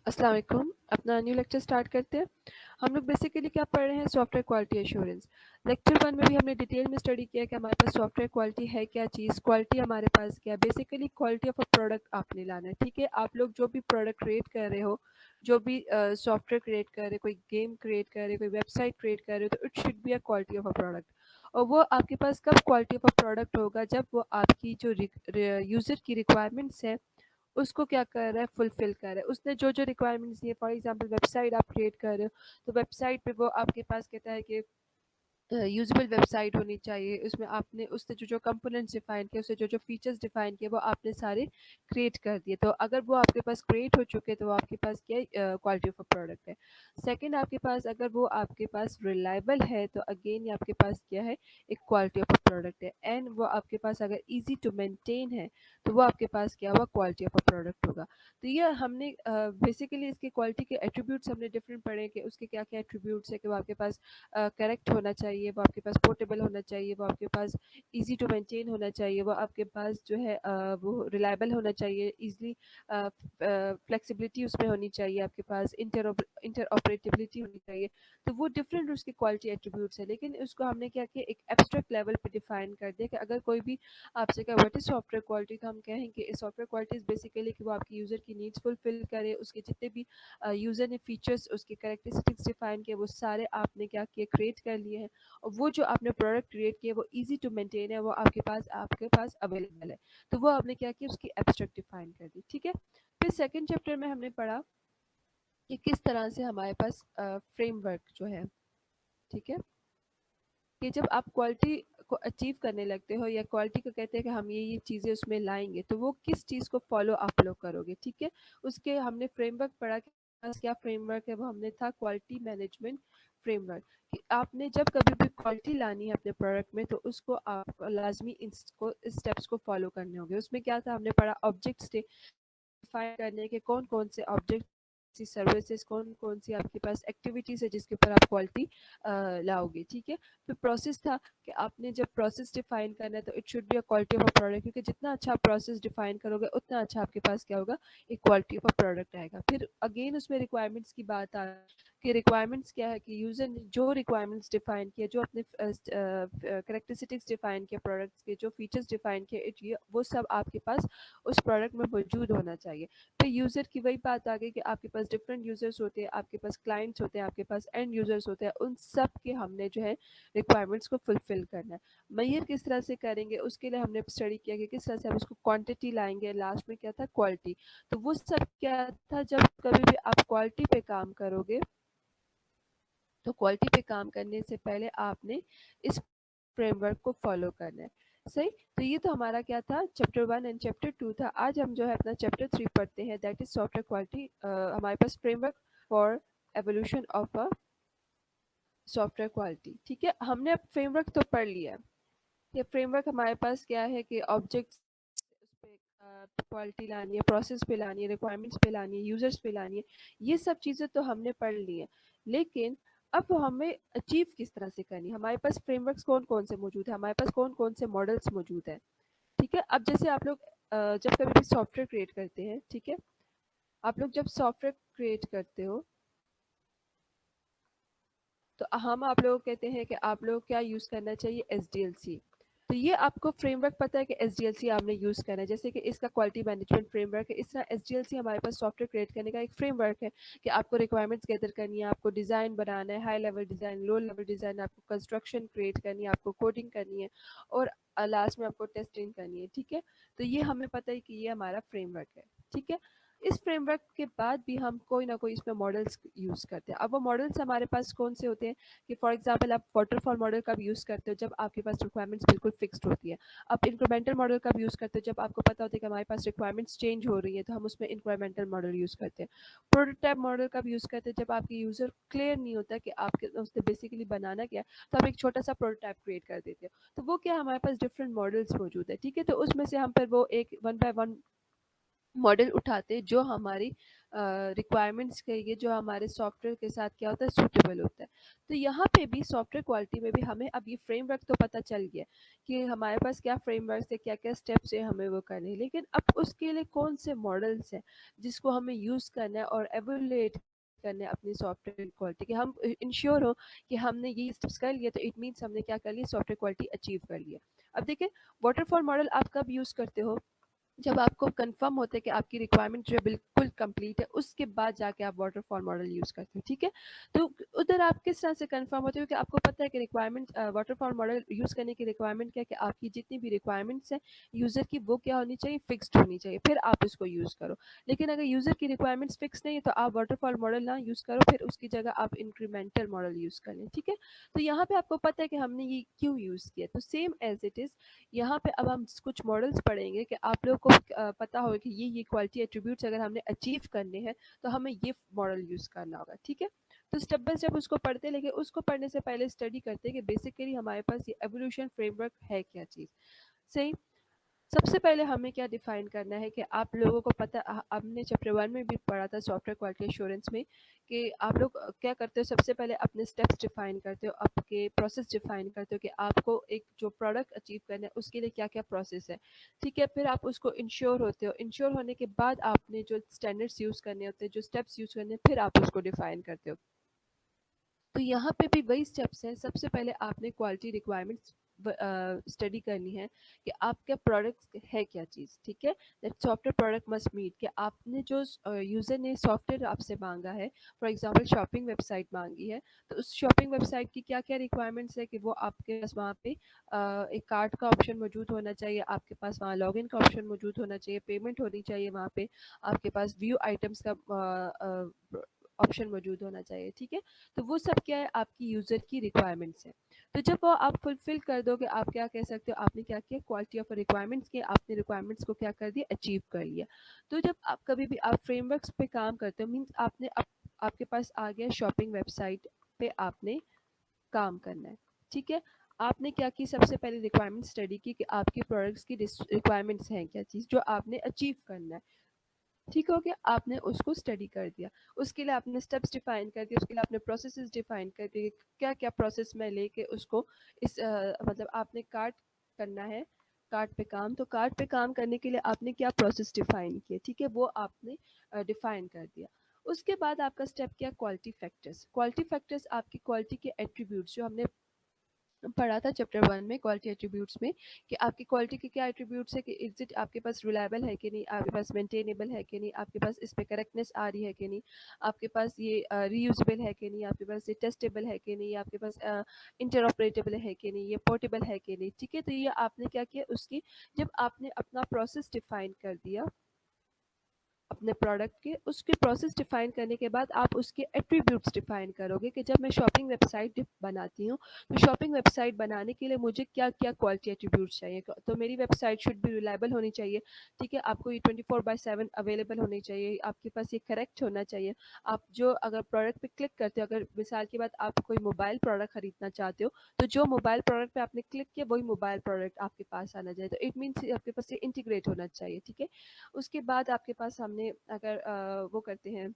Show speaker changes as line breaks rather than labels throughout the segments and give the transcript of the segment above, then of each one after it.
अस्सलाम वालेकुम। अपना न्यू लेक्चर स्टार्ट करते हैं। हम लोग बेसिकली क्या पढ़ रहे हैं, सॉफ्टवेयर क्वालिटी एश्योरेंस। लेक्चर 1 में भी हमने डिटेल में स्टडी किया कि हमारे पास सॉफ्टवेयर क्वालिटी है क्या चीज़, क्वालिटी हमारे पास क्या है। Basically quality of a product आपने लाना है, ठीक है। आप लोग जो भी प्रोडक्ट क्रिएट कर रहे हो, जो भी सॉफ्टवेयर क्रिएट कर रहे हो, कोई गेम क्रिएट कर रहे हो, कोई वेबसाइट क्रिएट कर रहे हो, तो it should be a quality of a product. और वो आपके पास कब क्वालिटी ऑफ अ प्रोडक्ट होगा, जब वो आपकी जो यूज़र की रिक्वायरमेंट्स है उसको क्या कर रहा है, फुलफ़िल कर रहा है। उसने जो-जो रिक्वायरमेंट्स दी है, फॉर एग्ज़ाम्पल वेबसाइट आप क्रिएट कर रहे हो, तो वेबसाइट पे वो आपके पास कहता है कि यूज़ेबल वेबसाइट होनी चाहिए। उसमें आपने उससे जो-जो कंपोनेंट्स डिफ़ाइन किए, उससे जो-जो फीचर्स डिफ़ाइन किए, वो आपने सारे क्रिएट कर दिए। तो अगर वो आपके पास क्रिएट हो चुके हैं, तो वो आपके पास क्या है, क्वालिटी ऑफ अ प्रोडक्ट है। सेकंड, आपके पास अगर वो आपके पास रिलायबल है, तो अगेन ये आपके पास क्या है, एक क्वालिटी ऑफ अ प्रोडक्ट है। एंड वो आपके पास अगर ईज़ी टू मेंटेन है, तो वो आपके पास क्या हुआ, क्वालिटी ऑफ अ प्रोडक्ट होगा। तो ये हमने बेसिकली इसकी क्वालिटी के एट्रीब्यूट्स हमने डिफरेंट पढ़े कि उसके क्या-क्या एट्रीब्यूट्स है, कि वो आपके पास करेक्ट होना चाहिए, वो आपके पास पोर्टेबल होना चाहिए, वो आपके पास ईज़ी टू मेंटेन होना चाहिए, वो आपके पास जो है वो रिलायबल होना चाहिए, ईज़िली फ्लेक्सिबिलिटी उसमें होनी चाहिए, आपके पास इंटरऑपरेटेबिलिटी होनी चाहिए। तो वो डिफरेंट उसकी क्वालिटी एट्रीब्यूट्स है, लेकिन उसको हमने क्या किया, एक एब्स्ट्रैक्ट लेवल पे डिफाइन कर दिया कि अगर कोई भी आपसे कहे व्हाट इज़ सॉफ्टवेयर क्वालिटी, तो हम कहेंगे सॉफ्टवेयर क्वालिटी इज़ बेसिकली कि वो आपकी यूज़र की नीड्स फुलफिल करे, उसके जितने भी यूज़र ने फीचर्स, उसके कैरेक्टरिस्टिक्स डिफाइन किए, वो सारे आपने क्या किए, क्रिएट कर लिए हैं। और वो जो आपने प्रोडक्ट क्रिएट किए, वो ईजी टू मेंटेन है, वो आपके पास अवेलेबल है। तो वो आपने क्या किया, उसकी एब्स्ट्रैक्ट डिफाइन कर दी, ठीक है। फिर सेकंड चैप्टर में हमने पढ़ा कि किस तरह से हमारे पास फ्रेमवर्क जो है, ठीक है, कि जब आप क्वालिटी को अचीव करने लगते हो, या क्वालिटी को कहते हैं कि हम ये चीज़ें उसमें लाएंगे, तो वो किस चीज़ को फॉलो आप लोग करोगे, ठीक है। उसके हमने फ्रेमवर्क पढ़ा कि क्या फ्रेमवर्क है, वो हमने था क्वालिटी मैनेजमेंट फ्रेमवर्क। कि आपने जब कभी भी क्वालिटी लानी है अपने प्रोडक्ट में, तो उसको आप लाजमी इसको स्टेप्स को फॉलो करने होंगे। उसमें क्या था, हमने पढ़ा ऑब्जेक्ट्स थे, डिफाइन करने के कौन कौन से ऑब्जेक्ट सी सर्विसेज, कौन कौन सी आपके पास एक्टिविटीज़ है जिसके ऊपर आप क्वालिटी लाओगे, ठीक है। फिर प्रोसेस था कि आपने जब प्रोसेस डिफाइन करना है, तो it should be a quality of a product, क्योंकि जितना अच्छा आप प्रोसेस डिफाइन करोगे, उतना अच्छा आपके पास क्या होगा, एक क्वालिटी ऑफ अ प्रोडक्ट आएगा। फिर अगेन उसमें रिक्वायरमेंट्स की बात आ कि रिक्वायरमेंट्स क्या है, कि यूज़र ने जो रिक्वायरमेंट्स डिफाइन किया, जो अपने करेक्टरिस्टिक्स डिफाइन किए प्रोडक्ट्स के, जो फीचर्स डिफाइन किए, इट ये वो सब आपके पास उस प्रोडक्ट में मौजूद होना चाहिए। फिर यूज़र की वही बात आ गई कि आपके पास डिफरेंट यूज़र्स होते हैं, आपके पास क्लाइंट्स होते हैं, आपके पास एंड यूज़र्स होते हैं, उन सब के हमने जो है रिक्वायरमेंट्स को फुलफ़िल करना है। मेजर किस तरह से करेंगे, उसके लिए हमने स्टडी किया कि किस तरह से हम उसको क्वांटिटी लाएँगे, लास्ट में क्या था, क्वालिटी। तो वो सब क्या था, जब कभी भी आप क्वालिटी पे काम करोगे, तो क्वालिटी पे काम करने से पहले आपने इस फ्रेमवर्क को फॉलो करना है, सही। तो ये तो हमारा क्या था, चैप्टर 1 एंड चैप्टर 2 था। आज हम जो है अपना चैप्टर 3 पढ़ते हैं, दैट इज सॉफ्टवेयर क्वालिटी। हमारे पास framework for evolution of a software quality, ठीक है। हमने अब फ्रेमवर्क तो पढ़ लिया है। ये फ्रेमवर्क हमारे पास क्या है, कि ऑब्जेक्ट्स उस पे क्वालिटी लानी है, प्रोसेस पे लानी है, रिक्वायरमेंट्स पे लानी है, यूजर्स पे लानी है, ये सब चीज़ें तो हमने पढ़ ली है। लेकिन अब हमें अचीव किस तरह से करनी है, हमारे पास फ्रेमवर्क्स कौन कौन से मौजूद है, हमारे पास कौन कौन से मॉडल्स मौजूद है, ठीक है। अब जैसे आप लोग जब कभी भी सॉफ्टवेयर क्रिएट करते हैं, ठीक है, आप लोग जब सॉफ्टवेयर क्रिएट करते हो, तो हम आप लोग कहते हैं कि आप लोग क्या यूज़ करना चाहिए, एसडीएलसी। तो ये आपको फ्रेमवर्क पता है कि एसडीएलसी आपने यूज़ करना है, जैसे कि इसका क्वालिटी मैनेजमेंट फ्रेमवर्क है, इस तरह एसडीएलसी हमारे पास सॉफ्टवेयर क्रिएट करने का एक फ्रेमवर्क है, कि आपको रिक्वायरमेंट्स गैदर करनी है, आपको डिज़ाइन बनाना है, high level design, low level design, आपको कंस्ट्रक्शन क्रिएट करनी है, आपको कोडिंग करनी है, और लास्ट में आपको टेस्टिंग करनी है, ठीक है। तो ये हमें पता है कि ये हमारा फ्रेमवर्क है, ठीक है। इस फ्रेमवर्क के बाद भी हम कोई ना कोई इसमें मॉडल्स यूज़ करते हैं। अब वो मॉडल्स हमारे पास कौन से होते हैं, कि फॉर एग्जांपल आप वाटरफॉल मॉडल कब यूज़ करते हो, जब आपके पास रिक्वायरमेंट्स बिल्कुल फिक्स्ड होती है। आप इंक्रीमेंटल मॉडल कब यूज़ करते हो, जब आपको पता होता है कि हमारे पास रिक्वायरमेंट्स चेंज हो रही है, तो हम उसमें इंक्रीमेंटल मॉडल यूज़ करते हैं। प्रोटोटाइप मॉडल कब यूज़ करते हैं, जब आपके यूज़र क्लियर नहीं होता कि आपके उसने बेसिकली बनाना क्या है, तो आप एक छोटा सा प्रोटोटाइप क्रिएट कर देते हो। तो वो क्या, हमारे पास डिफरेंट मॉडल्स मौजूद है, ठीक है। तो उसमें से हम फिर वो एक वन बाय वन मॉडल उठाते जो हमारी रिक्वायरमेंट्स कहिए जो हमारे सॉफ्टवेयर के साथ क्या होता है सूटेबल होता है। तो यहाँ पे भी सॉफ्टवेयर क्वालिटी में भी हमें अब ये फ्रेमवर्क तो पता चल गया कि हमारे पास क्या फ्रेमवर्क है, क्या क्या स्टेप्स है हमें वो करने हैं, लेकिन अब उसके लिए कौन से मॉडल्स हैं जिसको हमें यूज़ करना है और एवेलुएट करना है अपनी सॉफ्टवेयर क्वालिटी कि हम इंश्योर हो कि हमने ये स्टेप्स कर लिए, तो इट मीन्स हमने क्या कर लिया, सॉफ्टवेयर क्वालिटी अचीव कर लिया। अब देखिए, वाटरफॉल मॉडल आप कब यूज़ करते हो, जब आपको कंफर्म होता है कि आपकी रिक्वायरमेंट जो है बिल्कुल कंप्लीट है, उसके बाद जाके आप वाटरफॉल मॉडल यूज़ करते हो, ठीक है। तो उधर आप किस तरह से कंफर्म होते हो कि आपको पता है कि रिक्वायरमेंट वाटरफॉल मॉडल यूज़ करने की रिक्वायरमेंट क्या है कि आपकी जितनी भी रिक्वायरमेंट्स हैं यूज़र की वो क्या होनी चाहिए, फिक्स्ड होनी चाहिए, फिर आप उसको यूज़ करो। लेकिन अगर यूज़र की रिक्वायरमेंट्स फिक्स नहीं है तो आप वाटरफॉल मॉडल ना यूज़ करो, फिर उसकी जगह आप इंक्रीमेंटल मॉडल यूज़ कर लें, ठीक है। तो यहाँ पे आपको पता है कि हमने ये क्यों यूज़ किया। तो सेम एज इट इज़ यहाँ पे अब हम कुछ मॉडल्स पढ़ेंगे कि आप लोगों को पता होगा कि ये क्वालिटी एट्रीब्यूट्स अगर हमने अचीव करने हैं तो हमें ये मॉडल यूज़ करना होगा, ठीक है। तो स्टेप बाय स्टेप उसको पढ़ते हैं, लेकिन उसको पढ़ने से पहले स्टडी करते हैं कि बेसिकली हमारे पास ये एवोल्यूशन फ्रेमवर्क है क्या चीज़। सही। सबसे पहले हमें क्या डिफाइन करना है कि आप लोगों को पता हमने चैप्टर 1 में भी पढ़ा था सॉफ्टवेयर क्वालिटी एश्योरेंस में कि आप लोग क्या करते हो, सबसे पहले अपने स्टेप्स डिफाइन करते हो, आपके प्रोसेस डिफाइन करते हो कि आपको एक जो प्रोडक्ट अचीव करना है उसके लिए क्या क्या प्रोसेस है, ठीक है। फिर आप उसको इंश्योर होते हो, इंश्योर होने के बाद आपने जो स्टैंडर्ड्स यूज़ करने होते हैं, जो स्टेप्स यूज़ करने हैं, फिर आप उसको डिफाइन करते हो। तो यहाँ पे भी वही स्टेप्स हैं। सबसे पहले आपने क्वालिटी रिक्वायरमेंट्स स्टडी करनी है कि आपका प्रोडक्ट है क्या चीज़, ठीक है। That software product must meet कि आपने जो यूज़र ने सॉफ्टवेयर आपसे मांगा है, फॉर एग्जांपल शॉपिंग वेबसाइट मांगी है, तो उस शॉपिंग वेबसाइट की क्या क्या रिक्वायरमेंट्स है कि वो आपके पास वहाँ पे एक कार्ड का ऑप्शन मौजूद होना चाहिए, आपके पास वहाँ लॉगिन का ऑप्शन मौजूद होना चाहिए, पेमेंट होनी चाहिए वहाँ पे, आपके पास व्यू आइटम्स का ऑप्शन मौजूद होना चाहिए, ठीक है। तो वो सब क्या है, आपकी यूज़र की रिक्वायरमेंट्स है। तो जब वो आप फुलफिल कर दोगे, आप क्या कह सकते हो, आपने क्या किया, क्वालिटी ऑफ रिक्वायरमेंट्स के आपने रिक्वायरमेंट्स को क्या कर दिया, अचीव कर लिया। तो जब आप कभी भी आप फ्रेमवर्क्स पे काम करते हो, मीन्स आपके पास आ गया शॉपिंग वेबसाइट पे आपने काम करना है, ठीक है। आपने क्या की, सबसे पहले रिक्वायरमेंट स्टडी की कि आपके प्रोडक्ट्स की रिक्वायरमेंट्स हैं क्या चीज़ जो आपने अचीव करना है, ठीक हो गया। आपने उसको स्टडी कर दिया, उसके लिए आपने स्टेप्स डिफाइन कर दिए, उसके लिए आपने प्रोसेसेस डिफाइन कर दिए, क्या क्या प्रोसेस में लेके उसको मतलब आपने कार्ट करना है, कार्ट पे काम, तो कार्ट पे काम करने के लिए आपने क्या प्रोसेस डिफाइन किए, ठीक है, वो आपने डिफाइन कर दिया। उसके बाद आपका स्टेप क्या, क्वालिटी फैक्टर्स। क्वालिटी फैक्टर्स आपकी क्वालिटी के एट्रीब्यूट्स जो हमने पढ़ा था चैप्टर 1 में क्वालिटी एट्रीब्यूट्स में, कि आपकी क्वालिटी के क्या एट्रीब्यूट्स है कि इज़ इट आपके पास रिलायबल है कि नहीं, आपके पास मेंटेनेबल है कि नहीं, आपके पास इस पे करेक्टनेस आ रही है कि नहीं, आपके पास ये रीयूजेबल है कि नहीं, आपके पास ये टेस्टेबल है कि नहीं, आपके पास इंटरऑपरेटेबल है कि नहीं, ये पोर्टेबल है कि नहीं, ठीक है। तो ये आपने क्या किया, उसकी जब आपने अपना प्रोसेस डिफाइन कर दिया अपने प्रोडक्ट के, उसके प्रोसेस डिफाइन करने के बाद आप उसके एट्रीब्यूट्स डिफाइन करोगे कि जब मैं शॉपिंग वेबसाइट बनाती हूँ तो शॉपिंग वेबसाइट बनाने के लिए मुझे क्या क्या क्वालिटी एट्रीब्यूट्स चाहिए। तो मेरी वेबसाइट शुड भी रिलायबल होनी चाहिए, ठीक है, आपको ये 24/7 अवेलेबल होनी चाहिए, आपके पास ये करेक्ट होना चाहिए। आप जो अगर प्रोडक्ट पे क्लिक करते हो, अगर मिसाल की बात आप कोई मोबाइल प्रोडक्ट खरीदना चाहते हो, तो जो मोबाइल प्रोडक्ट पे आपने क्लिक किया वही मोबाइल प्रोडक्ट आपके पास आना चाहिए, तो इट मीन्स आपके पास ये इंटीग्रेट होना चाहिए, ठीक है। उसके बाद आपके पास हमने अगर वो करते हैं,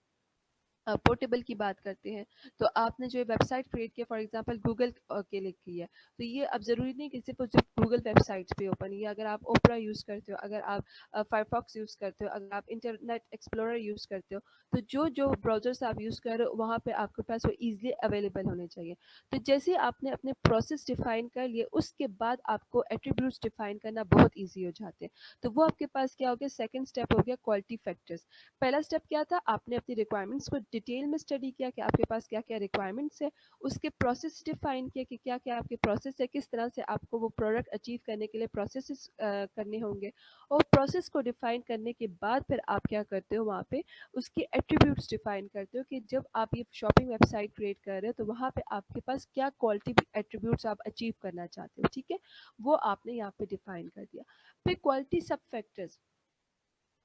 पोर्टेबल की बात करते हैं, तो आपने जो वेबसाइट क्रिएट किया, फॉर एग्जांपल गूगल के लिए की है, तो ये अब ज़रूरी नहीं कि सिर्फ गूगल वेबसाइट्स पे ओपन, ये अगर आप ओपरा यूज़ करते हो, अगर आप फायरफॉक्स यूज़ करते हो, अगर आप इंटरनेट एक्सप्लोरर यूज़ करते हो, तो जो जो ब्राउज़र्स आप यूज़ कर रहे हो वहाँ पे आपके पास वो ईजिली अवेलेबल होने चाहिए। तो जैसे ही आपने अपने प्रोसेस डिफाइन कर लिए, उसके बाद आपको एट्रीब्यूट्स डिफाइन करना बहुत ईजी हो जाते हैं। तो वो आपके पास क्या हो गया, सेकेंड स्टेप हो गया क्वालिटी फैक्टर्स। पहला स्टेप क्या था, आपने अपनी रिक्वायरमेंट्स को डिटेल में स्टडी किया कि आपके पास क्या क्या रिक्वायरमेंट्स है, उसके प्रोसेस डिफाइन किया कि क्या क्या आपके प्रोसेस है, किस तरह से आपको वो प्रोडक्ट अचीव करने के लिए प्रोसेस करने होंगे, और प्रोसेस को डिफाइन करने के बाद फिर आप क्या करते हो, वहाँ पे उसके एट्रीब्यूट्स डिफाइन करते हो कि जब आप ये शॉपिंग वेबसाइट क्रिएट कर रहे हो तो वहाँ पे आपके पास क्या क्वालिटी एट्रीब्यूट्स आप अचीव करना चाहते हो, ठीक है, वो आपने यहाँ पे डिफाइन कर दिया। फिर क्वालिटी सब फैक्टर्स,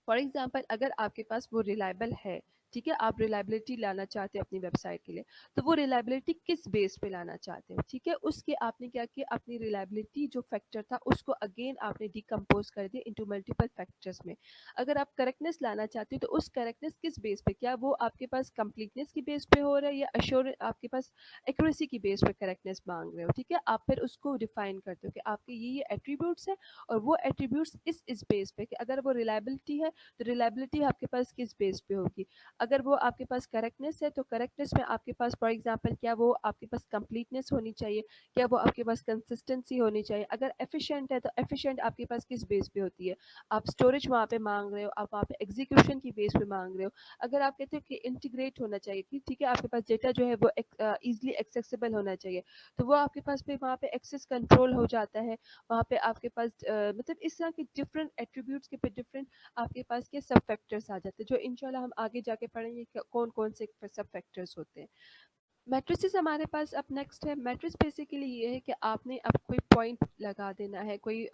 फॉर एग्जाम्पल अगर आपके पास वो रिलायबल है, ठीक है, आप रिलायबिलिटी लाना चाहते हो अपनी वेबसाइट के लिए, तो वो रिलायबिलिटी किस बेस पे लाना चाहते हो, ठीक है। उसके आपने क्या किया, अपनी रिलायबिलिटी जो फैक्टर था उसको अगेन आपने डिकम्पोज कर दिया इनटू मल्टीपल फैक्टर्स में। अगर आप करेक्टनेस लाना चाहते हो तो उस करेक्टनेस किस बेस पे, क्या वो आपके पास कंप्लीटनेस की बेस पे हो रहा है या अश्योर आपके पास एक्यूरेसी की बेस पे करेक्टनेस मांग रहे हो, ठीक है। आप फिर उसको डिफाइन करते हो कि आपके ये एट्रीब्यूट्स है और वो एट्रीब्यूट्स इस बेस पे कि अगर वो रिलायबिलिटी है तो रिलायबिलिटी आपके पास किस बेस पे होगी। अगर वो आपके पास करेक्टनेस है तो करेक्टनेस में आपके पास फॉर एग्जांपल क्या वो आपके पास कंप्लीटनेस होनी चाहिए, क्या वो आपके पास कंसिस्टेंसी होनी चाहिए। अगर एफिशिएंट है तो एफिशिएंट आपके पास किस बेस पे होती है, आप स्टोरेज वहाँ पे मांग रहे हो, आप वहाँ पे एग्जीक्यूशन की बेस पे मांग रहे हो। अगर आप कहते हो कि इंटीग्रेट होना चाहिए कि ठीक है आपके पास डेटा जो है वो ईजिली एक्सेसिबल होना चाहिए, तो वो आपके पास पे वहाँ पे एक्सेस कंट्रोल हो जाता है। वहाँ पे आपके पास मतलब इस तरह के डिफरेंट एट्रीब्यूट्स के पे डिफरेंट आपके पास के सब फैक्टर्स आ जाते हैं, जो इंशाल्लाह हम आगे जाके पढ़ेंगे कि कौन कौन से सब फैक्टर्स होते हैं। मैट्रिसेस हमारे पास अब नेक्स्ट है। मैट्रिक्स बेसिकली ये है कि आपने अब कोई पॉइंट लगा देना है, कोई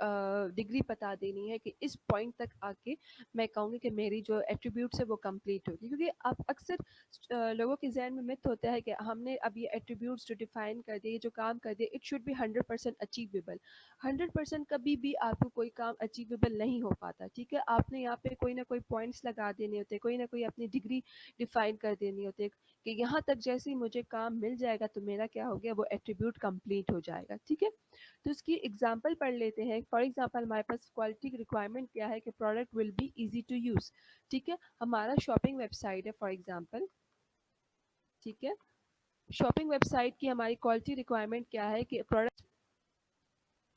डिग्री बता देनी है कि इस पॉइंट तक आके मैं कहूँगी कि मेरी जो एट्रीब्यूट्स है वो कंप्लीट होगी। क्योंकि आप अक्सर लोगों के जहन में मिथ होता है कि हमने अब ये एट्रीब्यूट्स जो डिफाइन कर दिए, जो काम कर दिए, इट शुड बी 100% अचीवेबल। 100% कभी भी आपको कोई काम अचीवेबल नहीं हो पाता, ठीक है। आपने यहाँ पे कोई ना कोई पॉइंट्स लगा देने होते हैं, कोई ना कोई अपनी डिग्री डिफाइन कर देनी होती है कि यहाँ तक जैसे ही मुझे काम मिल जाएगा तो मेरा क्या हो गया, वो एट्रीब्यूट कंप्लीट हो जाएगा, ठीक है। तो इसकी एग्जांपल पढ़ लेते हैं। फॉर एग्जांपल हमारे पास क्वालिटी रिक्वायरमेंट क्या है कि product will be easy to use, ठीक है। हमारा शॉपिंग वेबसाइट है फॉर एग्जांपल, ठीक है। शॉपिंग वेबसाइट की हमारी क्वालिटी रिक्वायरमेंट क्या है कि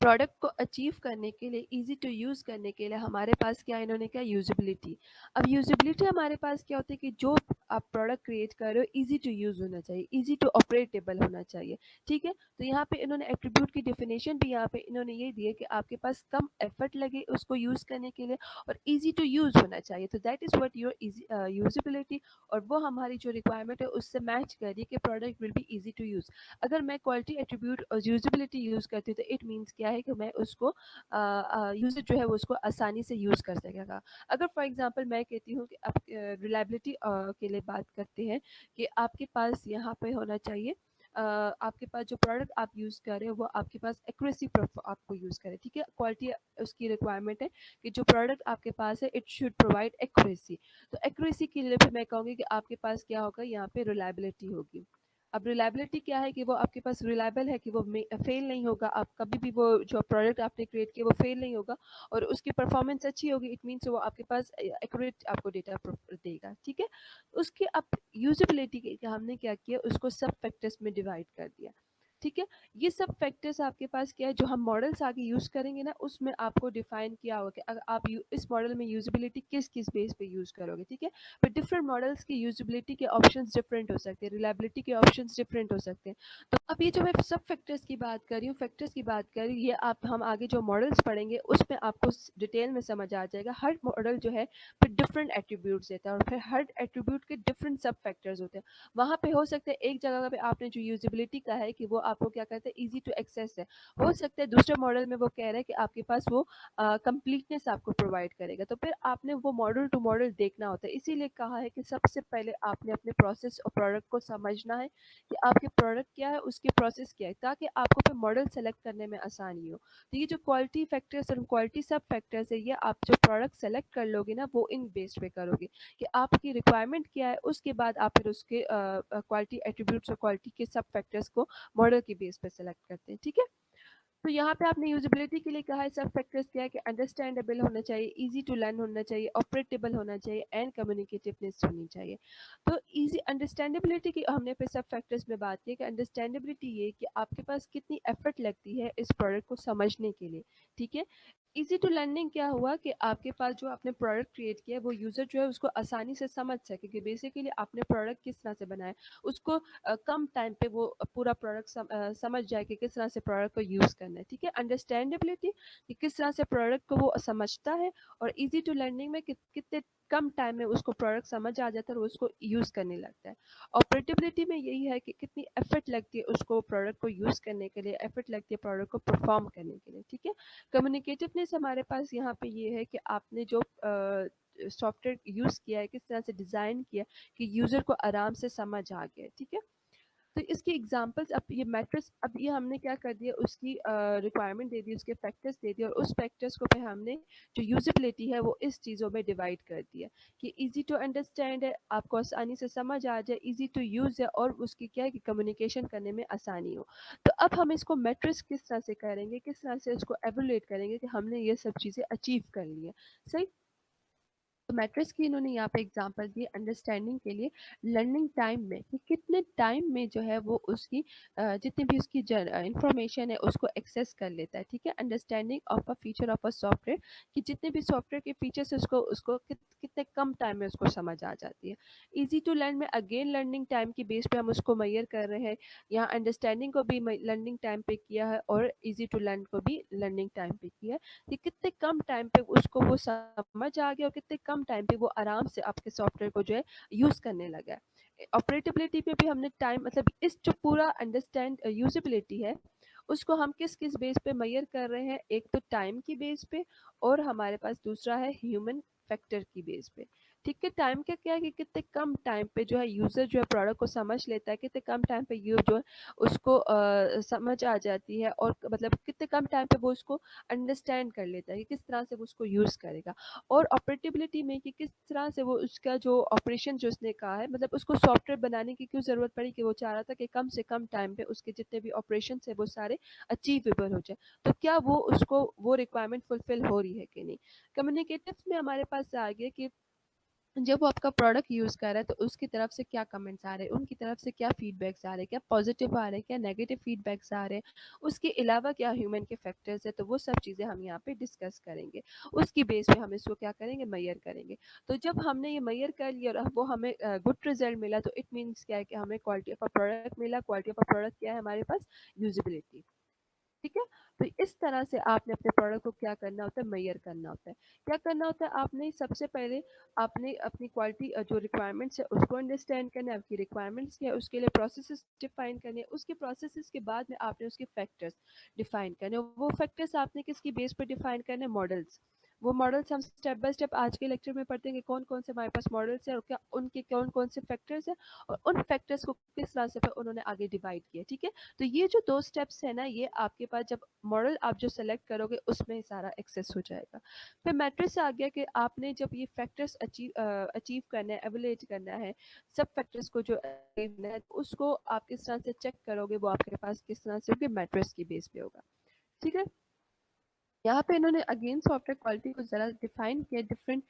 प्रोडक्ट को अचीव करने के लिए, इजी टू यूज़ करने के लिए हमारे पास क्या इन्होंने क्या, यूजिबिलिटी। अब यूजिबिलिटी हमारे पास क्या होती है कि जो आप प्रोडक्ट क्रिएट कर रहे हो इजी टू यूज़ होना चाहिए, इजी टू ऑपरेटेबल होना चाहिए, ठीक है। तो यहाँ पे इन्होंने एट्रीब्यूट की डेफिनेशन भी यहाँ पे इन्होंने ये दी है कि आपके पास कम एफर्ट लगे उसको यूज़ करने के लिए और इजी टू यूज़ होना चाहिए। तो that is what your usability, और वो हमारी जो रिक्वायरमेंट है उससे मैच कर रही है कि product will be easy to use. अगर मैं क्वालिटी एट्रीब्यूट और यूजिबिलिटी यूज़ करती हूँ तो इट मीन्स क्या है कि मैं उसको यूज़र जो है वो उसको आसानी से यूज़ कर सकेगा। अगर फॉर एग्जांपल मैं कहती हूँ कि आप रिलायबिलिटी के लिए बात करते हैं कि आपके पास यहाँ पे होना चाहिए आपके पास जो प्रोडक्ट आप यूज़ कर रहे हो वो आपके पास एक्यूरेसी आपको यूज़ करे, ठीक है। क्वालिटी उसकी रिक्वायरमेंट है कि जो प्रोडक्ट आपके पास है इट शुड प्रोवाइड एक्यूरेसी। तो एक्यूरेसी के लिए भी मैं कहूँगी कि आपके पास क्या होगा, यहाँ पे रिलायबिलिटी होगी। अब रिलायबिलिटी क्या है कि वो आपके पास रिलायबल है कि वो फेल नहीं होगा, आप कभी भी वो जो प्रोडक्ट आपने क्रिएट किया वो फेल नहीं होगा और उसकी परफॉर्मेंस अच्छी होगी, इट मीन्स वो आपके पास एक्यूरेट आपको डेटा देगा, ठीक है। उसके अब यूजेबिलिटी के हमने क्या किया, उसको सब फैक्टर्स में डिवाइड कर दिया, ठीक है। ये सब फैक्टर्स आपके पास क्या है, जो हम मॉडल्स आगे यूज़ करेंगे ना उसमें आपको डिफाइन किया होगा कि अगर आप इस मॉडल में यूजेबिलिटी किस किस बेस पे यूज़ करोगे, ठीक है। पर डिफरेंट मॉडल्स की यूजेबिलिटी के ऑप्शंस डिफरेंट हो सकते हैं, रिलायबिलिटी के ऑप्शंस डिफरेंट हो सकते हैं। तो अब ये जो मैं सब फैक्टर्स की बात कर रही हूँ, फैक्टर्स की बात कर रही हूँ, ये आप हम आगे जो मॉडल्स पढ़ेंगे उसमें आपको डिटेल में समझ आ जाएगा। हर मॉडल जो है फिर डिफरेंट एट्रीब्यूट्स देता है और फिर हर एट्रीब्यूट के डिफरेंट सब फैक्टर्स होते हैं। वहाँ पे हो सकता है एक जगह पे आपने जो यूजिबिलिटी का है कि वो आपको क्या कहते हैं, इजी टू एक्सेस है। हो सकता है दूसरे मॉडल में वो कह रहे हैं कि आपके पास वो कंप्लीटनेस आपको प्रोवाइड करेगा। तो फिर आपने वो मॉडल टू मॉडल देखना होता है। इसीलिए कहा है कि सबसे पहले आपने अपने प्रोसेस और प्रोडक्ट को समझना है कि आपके प्रोडक्ट क्या है, उसकी प्रोसेस क्या है, ताकि आपको फिर मॉडल सेलेक्ट करने में आसानी हो। तो ये जो क्वालिटी फैक्टर्स और क्वालिटी सब फैक्टर्स है, ये आप जो प्रोडक्ट सेलेक्ट कर लोगे ना वो इन बेस्ड पे करोगे कि आपकी रिक्वायरमेंट क्या है, उसके बाद आप फिर उसके क्वालिटी एट्रीब्यूट्स और क्वालिटी के सब फैक्टर्स को मॉडल के बेस पे सेलेक्ट करते हैं, ठीक है। तो यहाँ पे आपने यूजिबिलिटी के लिए कहा है सब फैक्टर्स क्या है कि अंडरस्टैंडेबल होना चाहिए, इजी टू लर्न होना चाहिए, ऑपरेटेबल होना चाहिए एंड कम्युनिकेटिवनेस होनी चाहिए। तो इजी अंडरस्टैंडेबिलिटी की हमने फिर सब फैक्टर्स में बात की कि अंडरस्टैंडेबिलिटी ये कि आपके पास कितनी एफर्ट लगती है इस प्रोडक्ट को समझने के लिए, ठीक है। इजी टू लर्निंग क्या हुआ कि आपके पास जो आपने प्रोडक्ट क्रिएट किया है वो यूज़र जो है उसको आसानी से समझ सके कि बेसिकली आपने प्रोडक्ट किस तरह से बनाया, उसको कम टाइम पे वो पूरा प्रोडक्ट समझ जाए कि किस तरह से प्रोडक्ट को यूज़ करना है, ठीक है। अंडरस्टैंडेबिलिटी कि किस तरह से प्रोडक्ट को वो समझता है, और इजी टू लर्निंग में कितने कम टाइम में उसको प्रोडक्ट समझ आ जाता है और वो उसको यूज़ करने लगता है। ऑपरेटेबिलिटी में यही है कि कितनी एफर्ट लगती है उसको प्रोडक्ट को यूज़ करने के लिए, एफर्ट लगती है प्रोडक्ट को परफॉर्म करने के लिए, ठीक है। कम्युनिकेटिवनेस हमारे पास यहाँ पे ये है कि आपने जो सॉफ्टवेयर यूज़ किया है, किस तरह से डिज़ाइन किया है कि यूज़र को आराम से समझ आ गया, ठीक है। तो इसकी एग्जांपल्स, अब ये मैट्रिक्स, अब ये हमने क्या कर दिया, उसकी रिक्वायरमेंट दे दी, उसके फैक्टर्स दे दिए, और उस फैक्टर्स को फिर हमने जो यूजेबिलिटी है वो इस चीज़ों में डिवाइड कर दिया कि इजी टू अंडरस्टैंड है, आपको आसानी से समझ आ जाए, इजी टू यूज़ है, और उसकी क्या है कि कम्युनिकेशन करने में आसानी हो। तो अब हम इसको मैट्रिक्स किस तरह से करेंगे, किस तरह से इसको एवोल्यूट करेंगे कि हमने ये सब चीज़ें अचीव कर ली है, सही। तो मैट्रिक्स की इन्होंने यहाँ पे एग्जांपल दी अंडरस्टैंडिंग के लिए, लर्निंग टाइम में कि कितने टाइम में जो है वो उसकी जितनी भी उसकी इंफॉर्मेशन है उसको एक्सेस कर लेता है, ठीक है। Understanding of a feature of a software, कि जितने भी सॉफ्टवेयर के फीचर्स उसको उसको कितने कम टाइम में उसको समझ आ जाती है। ईजी टू लर्न में अगेन लर्निंग टाइम की बेस पे हम उसको मैयर कर रहे हैं, यहाँ अंडरस्टैंडिंग को भी लर्निंग टाइम पे किया है और ईजी टू लर्न को भी लर्निंग टाइम पे किया है, कि कितने कम टाइम पे उसको वो समझ आ गया और कितने कम टाइम पे वो आराम से आपके सॉफ्टवेयर को जो है यूज़ करने लगा है। ऑपरेटेबिलिटी पे भी हमने टाइम, मतलब इस जो पूरा अंडरस्टैंड यूजेबिलिटी है उसको हम किस किस बेस पे मैयर कर रहे हैं, एक तो टाइम की बेस पे, और हमारे पास दूसरा है ह्यूमन फैक्टर की बेस पे, ठीक है। टाइम का क्या है कि कितने कम टाइम पे जो है यूज़र जो है प्रोडक्ट को समझ लेता है, कितने कम टाइम पे यू जो है उसको समझ आ जाती है, और मतलब कितने कम टाइम पे वो उसको अंडरस्टैंड कर लेता है कि किस तरह से वो उसको यूज़ करेगा। और ऑपरेटेबिलिटी में कि किस तरह से वो उसका जो ऑपरेशन जो उसने कहा है, मतलब उसको सॉफ्टवेयर बनाने की क्यों ज़रूरत पड़ी, कि वो चाह रहा था कि कम से कम टाइम पे उसके जितने भी ऑपरेशन है वो सारे अचीवेबल हो जाए। तो क्या वो उसको वो रिक्वायरमेंट फुलफिल हो रही है कि नहीं। कम्युनिकेटिव्स में हमारे पास आ गया कि जब वो आपका प्रोडक्ट यूज़ कर रहा है तो उसकी तरफ से क्या कमेंट्स आ रहे हैं, उनकी तरफ से क्या फीडबैक्स आ रहे हैं, क्या पॉजिटिव आ रहे हैं, क्या नेगेटिव फीडबैक्स आ रहे हैं, उसके अलावा क्या ह्यूमन के फैक्टर्स है, तो वो सब चीज़ें हम यहाँ पे डिस्कस करेंगे। उसकी बेस पे हम इसको क्या करेंगे, मैयर करेंगे। तो जब हमने ये मैयर कर लिया और अब वो हमें गुड रिजल्ट मिला, तो इट मीन्स क्या है कि हमें क्वालिटी ऑफ अ प्रोडक्ट मिला। क्वालिटी ऑफ अ प्रोडक्ट क्या है हमारे पास, यूजिबिलिटी, ठीक है। तो इस तरह से आपने अपने प्रोडक्ट को क्या करना होता है, मैयर करना होता है। क्या करना होता है, आपने सबसे पहले आपने अपनी क्वालिटी जो रिक्वायरमेंट्स है उसको अंडरस्टैंड करना है, आपकी रिक्वायरमेंट्स क्या है, उसके लिए प्रोसेसेस डिफाइन करने हैं, उसके प्रोसेसेस के बाद में आपने उसके फैक्टर्स डिफाइन करने हैं। वो फैक्टर्स आपने किसकी बेस पर डिफाइन करने हैं, मॉडल्स। वो मॉडल्स हम स्टेप बाय स्टेप आज के लेक्चर में पढ़ते हैं कि कौन कौन से हमारे पास मॉडल्स हैं और क्या उनके कौन कौन से फैक्टर्स हैं, और उन फैक्टर्स को किस तरह से फिर उन्होंने आगे डिवाइड किया, ठीक है। तो ये जो 2 स्टेप्स है ना, ये आपके पास जब मॉडल आप जो सेलेक्ट करोगे उसमें सारा एक्सेस हो जाएगा। फिर मैट्रिक्स से आ गया कि आपने जब ये फैक्टर्स अचीव करना है, एवलुएट करना है, सब फैक्टर्स को जो अचीव करना है, उसको आप किस तरह से चेक करोगे, वो आपके पास किस तरह से होगी, मैट्रिक्स की बेस पे होगा, ठीक है। यहाँ पे इन्होंने अगेन सॉफ्टवेयर क्वालिटी को ज़रा डिफाइन किया डिफरेंट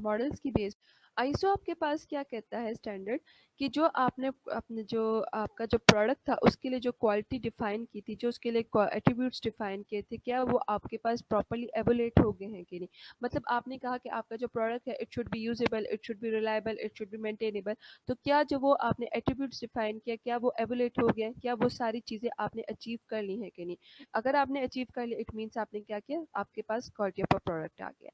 मॉडल्स की बेस। आईएसओ आपके पास क्या कहता है स्टैंडर्ड, कि जो आपने अपने जो आपका जो प्रोडक्ट था उसके लिए जो क्वालिटी डिफाइन की थी, जो उसके लिए एट्रीब्यूट्स डिफाइन किए थे, क्या वो आपके पास प्रॉपर्ली एवोलेट हो गए हैं कि नहीं। मतलब आपने कहा कि आपका जो प्रोडक्ट है it should be usable, it should be reliable, it should be maintainable. तो क्या जो वो आपने एट्रीब्यूट्स डिफाइन किया, क्या वो एवोलेट हो गए, क्या वो सारी चीज़ें आपने अचीव कर ली हैं कि नहीं। अगर आपने अचीव कर लिया, इट मीन्स आपने क्या किया, आपके पास क्वालिटी ऑफ अ प्रोडक्ट आ गया।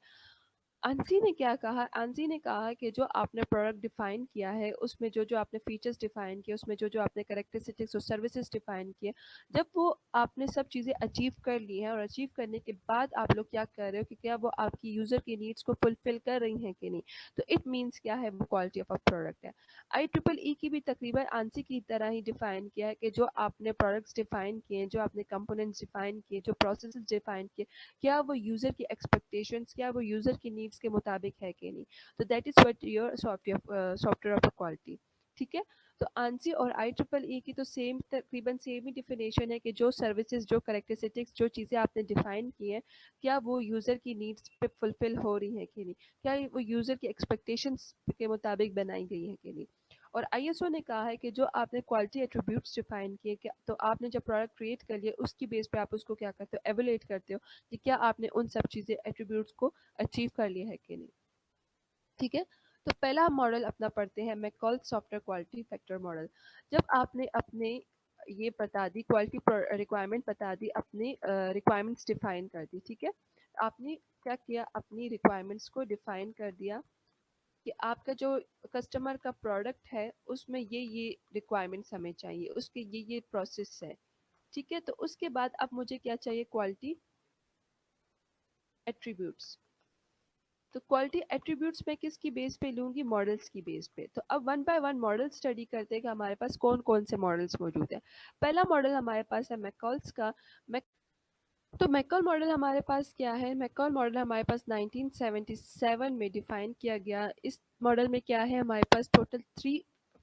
आंसी ने क्या कहा, आंसी ने कहा कि जो आपने प्रोडक्ट डिफाइन किया है उसमें जो जो आपने फीचर्स डिफाइन किए, उसमें जो जो आपने करेक्टरिस्टिक्स और सर्विसेज डिफाइन किए, जब वो आपने सब चीज़ें अचीव कर ली हैं और अचीव करने के बाद आप लोग क्या कर रहे हो कि क्या वो आपकी यूज़र की नीड्स को फुलफिल कर रही हैं कि नहीं, तो इट मीन्स क्या है, वो क्वालिटी ऑफ अ प्रोडक्ट है। IEEE की भी तकरीबन आंसी की तरह ही डिफाइन किया है कि जो आपने प्रोडक्ट्स डिफाइन किए, जो आपने कंपोनेंट्स डिफाइन किए, जो प्रोसेस डिफाइन किए, क्या वो यूज़र की एक्सपेक्टेशंस, क्या वो यूज़र की नीड्स के मुताबिक है कि नहीं। तो that is what your software of quality, ठीक है। तो आंसी और IEEE की तो सेम, तकरीबन सेम ही डिफिनेशन है कि जो सर्विसेज, जो करेक्टरिस्टिक्स, जो चीज़ें आपने डिफाइन की हैं, क्या वो यूज़र की नीड्स पे फुलफिल हो रही हैं कि नहीं, क्या वो यूज़र की एक्सपेक्टेशंस के मुताबिक बनाई गई हैं कि नहीं। और आईएसओ ने कहा है कि जो आपने क्वालिटी एट्रीब्यूट्स डिफाइन किए, क्या तो आपने जब प्रोडक्ट क्रिएट कर लिया उसकी बेस पे आप उसको क्या करते हो, एवोलेट करते हो कि क्या आपने उन सब चीज़ें एट्रीब्यूट्स को अचीव कर लिया है कि नहीं, ठीक है। तो पहला मॉडल अपना पढ़ते हैं McCall software quality factor model. जब आपने अपने ये बता दी क्वालिटी रिक्वायरमेंट बता दी, अपनी रिक्वायरमेंट्स डिफाइन कर दी, ठीक है। आपने क्या किया, अपनी रिक्वायरमेंट्स को डिफाइन कर दिया कि आपका जो कस्टमर का प्रोडक्ट है उसमें ये रिक्वायरमेंट्स हमें चाहिए, उसके ये प्रोसेस है, ठीक है। तो उसके बाद अब मुझे क्या चाहिए, क्वालिटी एट्रीब्यूट्स, तो क्वालिटी एट्रीब्यूट्स मैं किसकी बेस पे लूँगी? मॉडल्स की बेस पे। तो अब one by one model study करते हैं कि हमारे पास कौन-कौन से मॉडल्स मौजूद हैं। पहला मॉडल हमारे पास है मैकॉल्स का। मैक तो मैकॉल मॉडल हमारे पास क्या है? मैकॉल मॉडल हमारे पास 1977 में डिफाइन किया गया। इस मॉडल में क्या है? हमारे पास टोटल 3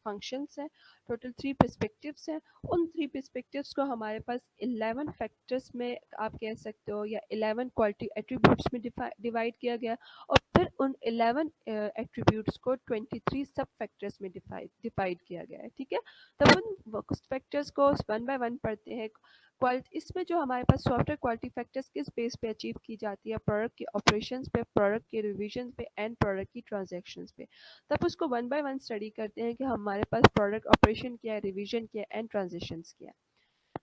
फंक्शंस हैं, टोटल 3 पर्सपेक्टिव्स हैं। उन 3 पर्सपेक्टिव्स को हमारे पास 11 फैक्टर्स में आप कह सकते हो या 11 क्वालिटी एट्रीब्यूट्स में डिवाइड किया गया और फिर उन 11 एट्रीब्यूट्स को 23 सब फैक्टर्स में डिवाइड किया गया है। ठीक है? तब उन फैक्टर्स को वन बाय वन पढ़ते हैं। क्वालिटी इसमें जो हमारे पास सॉफ्टवेयर क्वालिटी फैक्टर्स किस बेस पे अचीव की जाती है? प्रोडक्ट के ऑपरेशंस पे, प्रोडक्ट के रिवीजन पे एंड प्रोडक्ट की ट्रांजैक्शंस पे। तब उसको वन बाय वन स्टडी करते हैं कि हमारे पास प्रोडक्ट ऑपरेशन क्या है, रिवीजन क्या है एंड ट्रांजैक्शंस क्या है।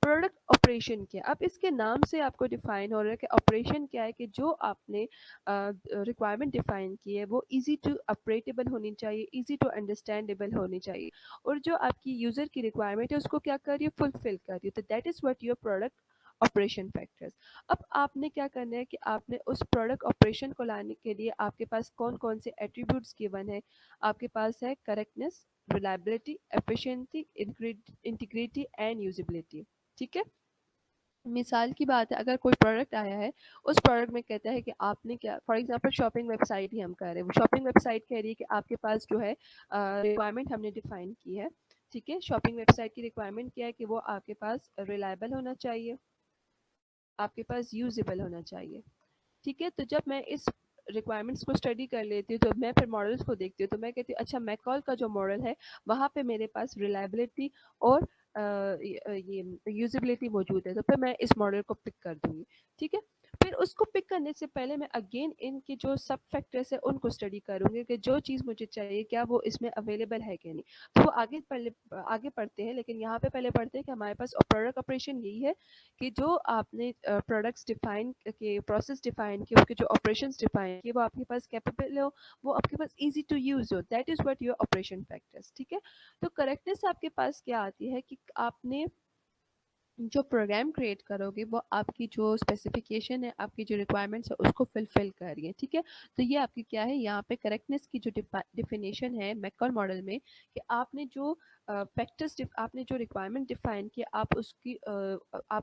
प्रोडक्ट ऑपरेशन क्या है? अब इसके नाम से आपको डिफाइन हो रहा है कि ऑपरेशन क्या है, कि जो आपने रिक्वायरमेंट डिफाइन की है वो इजी टू ऑपरेटेबल होनी चाहिए, इजी टू अंडरस्टैंडेबल होनी चाहिए और जो आपकी यूज़र की रिक्वायरमेंट है उसको क्या कर रही है? फुलफिल कर रही है। तो that is what your product operation factors. अब आपने क्या करना है कि आपने उस प्रोडक्ट ऑपरेशन को लाने के लिए आपके पास कौन कौन से एट्रीब्यूट्स गिवन है? आपके पास है correctness, reliability, efficiency, integrity and usability. ठीक है? मिसाल की बात है, अगर कोई प्रोडक्ट आया है, उस प्रोडक्ट में कहता है कि आपने क्या, फॉर एग्जांपल शॉपिंग वेबसाइट ही हम कर रहे हैं, शॉपिंग वेबसाइट कह रही है कि आपके पास जो है रिक्वायरमेंट हमने डिफाइन की है। ठीक है? शॉपिंग वेबसाइट की रिक्वायरमेंट क्या है कि वो आपके पास रिलायबल होना चाहिए, आपके पास यूजेबल होना चाहिए। ठीक है? तो जब मैं इस रिक्वायरमेंट्स को स्टडी कर लेती हूँ तो मैं फिर मॉडल्स को देखती हूँ, तो मैं कहती हूँ अच्छा मैकॉल का जो मॉडल है वहाँ पे मेरे पास रिलायबिलिटी और ये यूजिबिलिटी मौजूद है, तो फिर मैं इस मॉडल को पिक कर दूंगी। ठीक है? फिर उसको पिक करने से पहले मैं अगेन इनके जो सब फैक्टर्स है उनको स्टडी करूंगी कि जो चीज़ मुझे चाहिए क्या वो इसमें अवेलेबल है कि नहीं। तो वो आगे पढ़ते हैं, लेकिन यहाँ पे पहले पढ़ते हैं कि हमारे पास प्रोडक्ट ऑपरेशन यही है कि जो आपने प्रोडक्ट्स डिफाइन के प्रोसेस डिफाइन किए, उसके जो ऑपरेशंस डिफाइन किए वो आपके पास कैपेबल हो, वो आपके पास इजी टू यूज हो। That is what your operation factors. ठीक है? तो करेक्टनेस आपके पास क्या आती है कि आपने जो प्रोग्राम क्रिएट करोगे वो आपकी जो स्पेसिफिकेशन है, आपकी जो रिक्वायरमेंट्स है उसको फुलफिल कर रही है। ठीक है? तो ये आपकी क्या है, यहाँ पे करेक्टनेस की जो डिफिनेशन है मैकॉल मॉडल में, कि आपने जो फैक्टर्स आपने जो रिक्वायरमेंट डिफाइन किया आप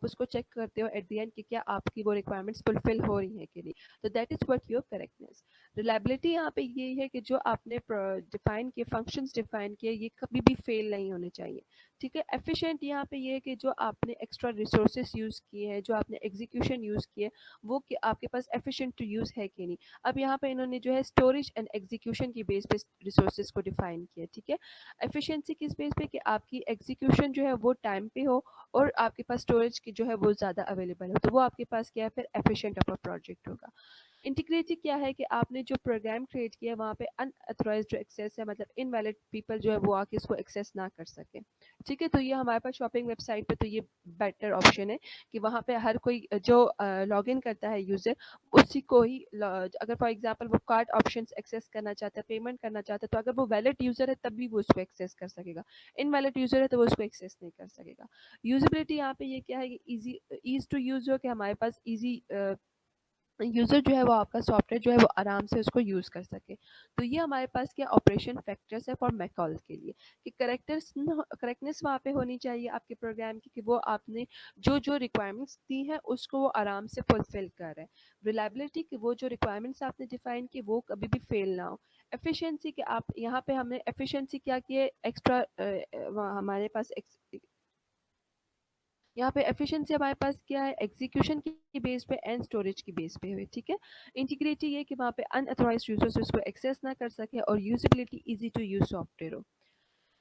उसको चेक करते हो एट द एंड कि क्या आपकी वो रिक्वायरमेंट्स फुलफिल हो रही हैं कि नहीं। तो that is what your correctness. Reliability यहाँ पे ये है कि जो आपने डिफाइन किए, फंक्शंस डिफाइन किए, ये कभी भी फेल नहीं होने चाहिए। ठीक है? एफिशिएंट यहाँ पे ये है कि जो आपने एक्स्ट्रा रिसोर्सेस यूज़ किए हैं, जो आपने एग्जीक्यूशन यूज़ किए, वो कि आपके पास एफिशिएंट टू यूज़ है कि नहीं। अब यहाँ पे इन्होंने जो है स्टोरेज एंड एग्जीक्यूशन की बेस पे रिसोर्सेज को डिफाइन किया। ठीक है? एफिशिएंसी किस बेस पे, कि आपकी एग्जीक्यूशन जो है वो टाइम पे हो और आपके पास स्टोरेज की जो है वो ज़्यादा अवेलेबल हो, तो वो आपके पास क्या है, फिर एफिशिएंट आपका प्रोजेक्ट होगा। इंटीग्रिटी क्या है, कि आपने जो प्रोग्राम क्रिएट किया है वहाँ पे अनऑथराइज्ड जो एक्सेस है, मतलब इनवैलिड पीपल जो है वो आके इसको एक्सेस ना कर सके। ठीक है? तो ये हमारे पास शॉपिंग वेबसाइट पे तो ये बेटर ऑप्शन है कि वहाँ पे हर कोई जो लॉगिन करता है यूज़र, उसी को ही अगर फॉर एग्जांपल वो कार्ड ऑप्शंस एक्सेस करना चाहता है, पेमेंट करना चाहता है, तो अगर वो वैलिड यूज़र है तब भी वो उसको एक्सेस कर सकेगा। इनवैलिड यूज़र है तो वो उसको एक्सेस नहीं कर सकेगा। यूजेबिलिटी यहाँ पे ये क्या है, कि ईज़ टू यूज़ हो, कि हमारे पास ईज़ी यूज़र जो है वो आपका सॉफ्टवेयर जो है वो आराम से उसको यूज़ कर सके। तो ये हमारे पास क्या ऑपरेशन फैक्टर्स है फॉर मैकॉल के लिए, कि करेक्टनेस वहाँ पे होनी चाहिए आपके प्रोग्राम की, कि वो आपने जो जो रिक्वायरमेंट्स दी हैं उसको वो आराम से फुलफिल कर रहे हैं। रिलायबिलिटी, कि वो जो रिक्वायरमेंट्स आपने डिफाइन की वो कभी भी फेल ना हो। एफिशिएंसी, कि आप यहाँ पे हमने एफिशिएंसी क्या की है, एक्स्ट्रा हमारे पास यहाँ पे एफिशिएंसी हमारे पास क्या है, एग्जीक्यूशन की बेस पे एंड स्टोरेज की बेस पे हुई। ठीक है? इंटीग्रिटी ये कि वहाँ पे अनऑथराइज्ड यूजर्स उसको एक्सेस ना कर सके, और usability easy to use software हो।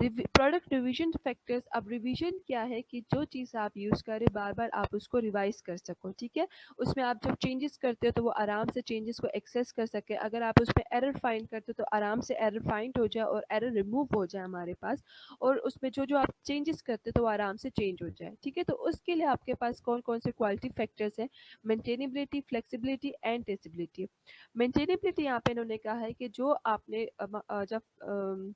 प्रोडक्ट रिवीजन फैक्टर्स, अब रिवीजन क्या है, कि जो चीज़ आप यूज़ करें बार बार आप उसको रिवाइज कर सको। ठीक है? उसमें आप जब चेंजेस करते हो तो वो आराम से चेंजेस को एक्सेस कर सके। अगर आप उसमें एरर फाइंड करते हो तो आराम से एरर फाइंड हो जाए और एरर रिमूव हो जाए हमारे पास, और उसमें जो जो आप चेंजेस करते हो तो वो आराम से चेंज हो जाए। ठीक है? तो उसके लिए आपके पास कौन कौन से क्वालिटी फैक्टर्स हैं? Maintainability, flexibility and testability. Maintainability यहाँ पे इन्होंने कहा है कि जो आपने जब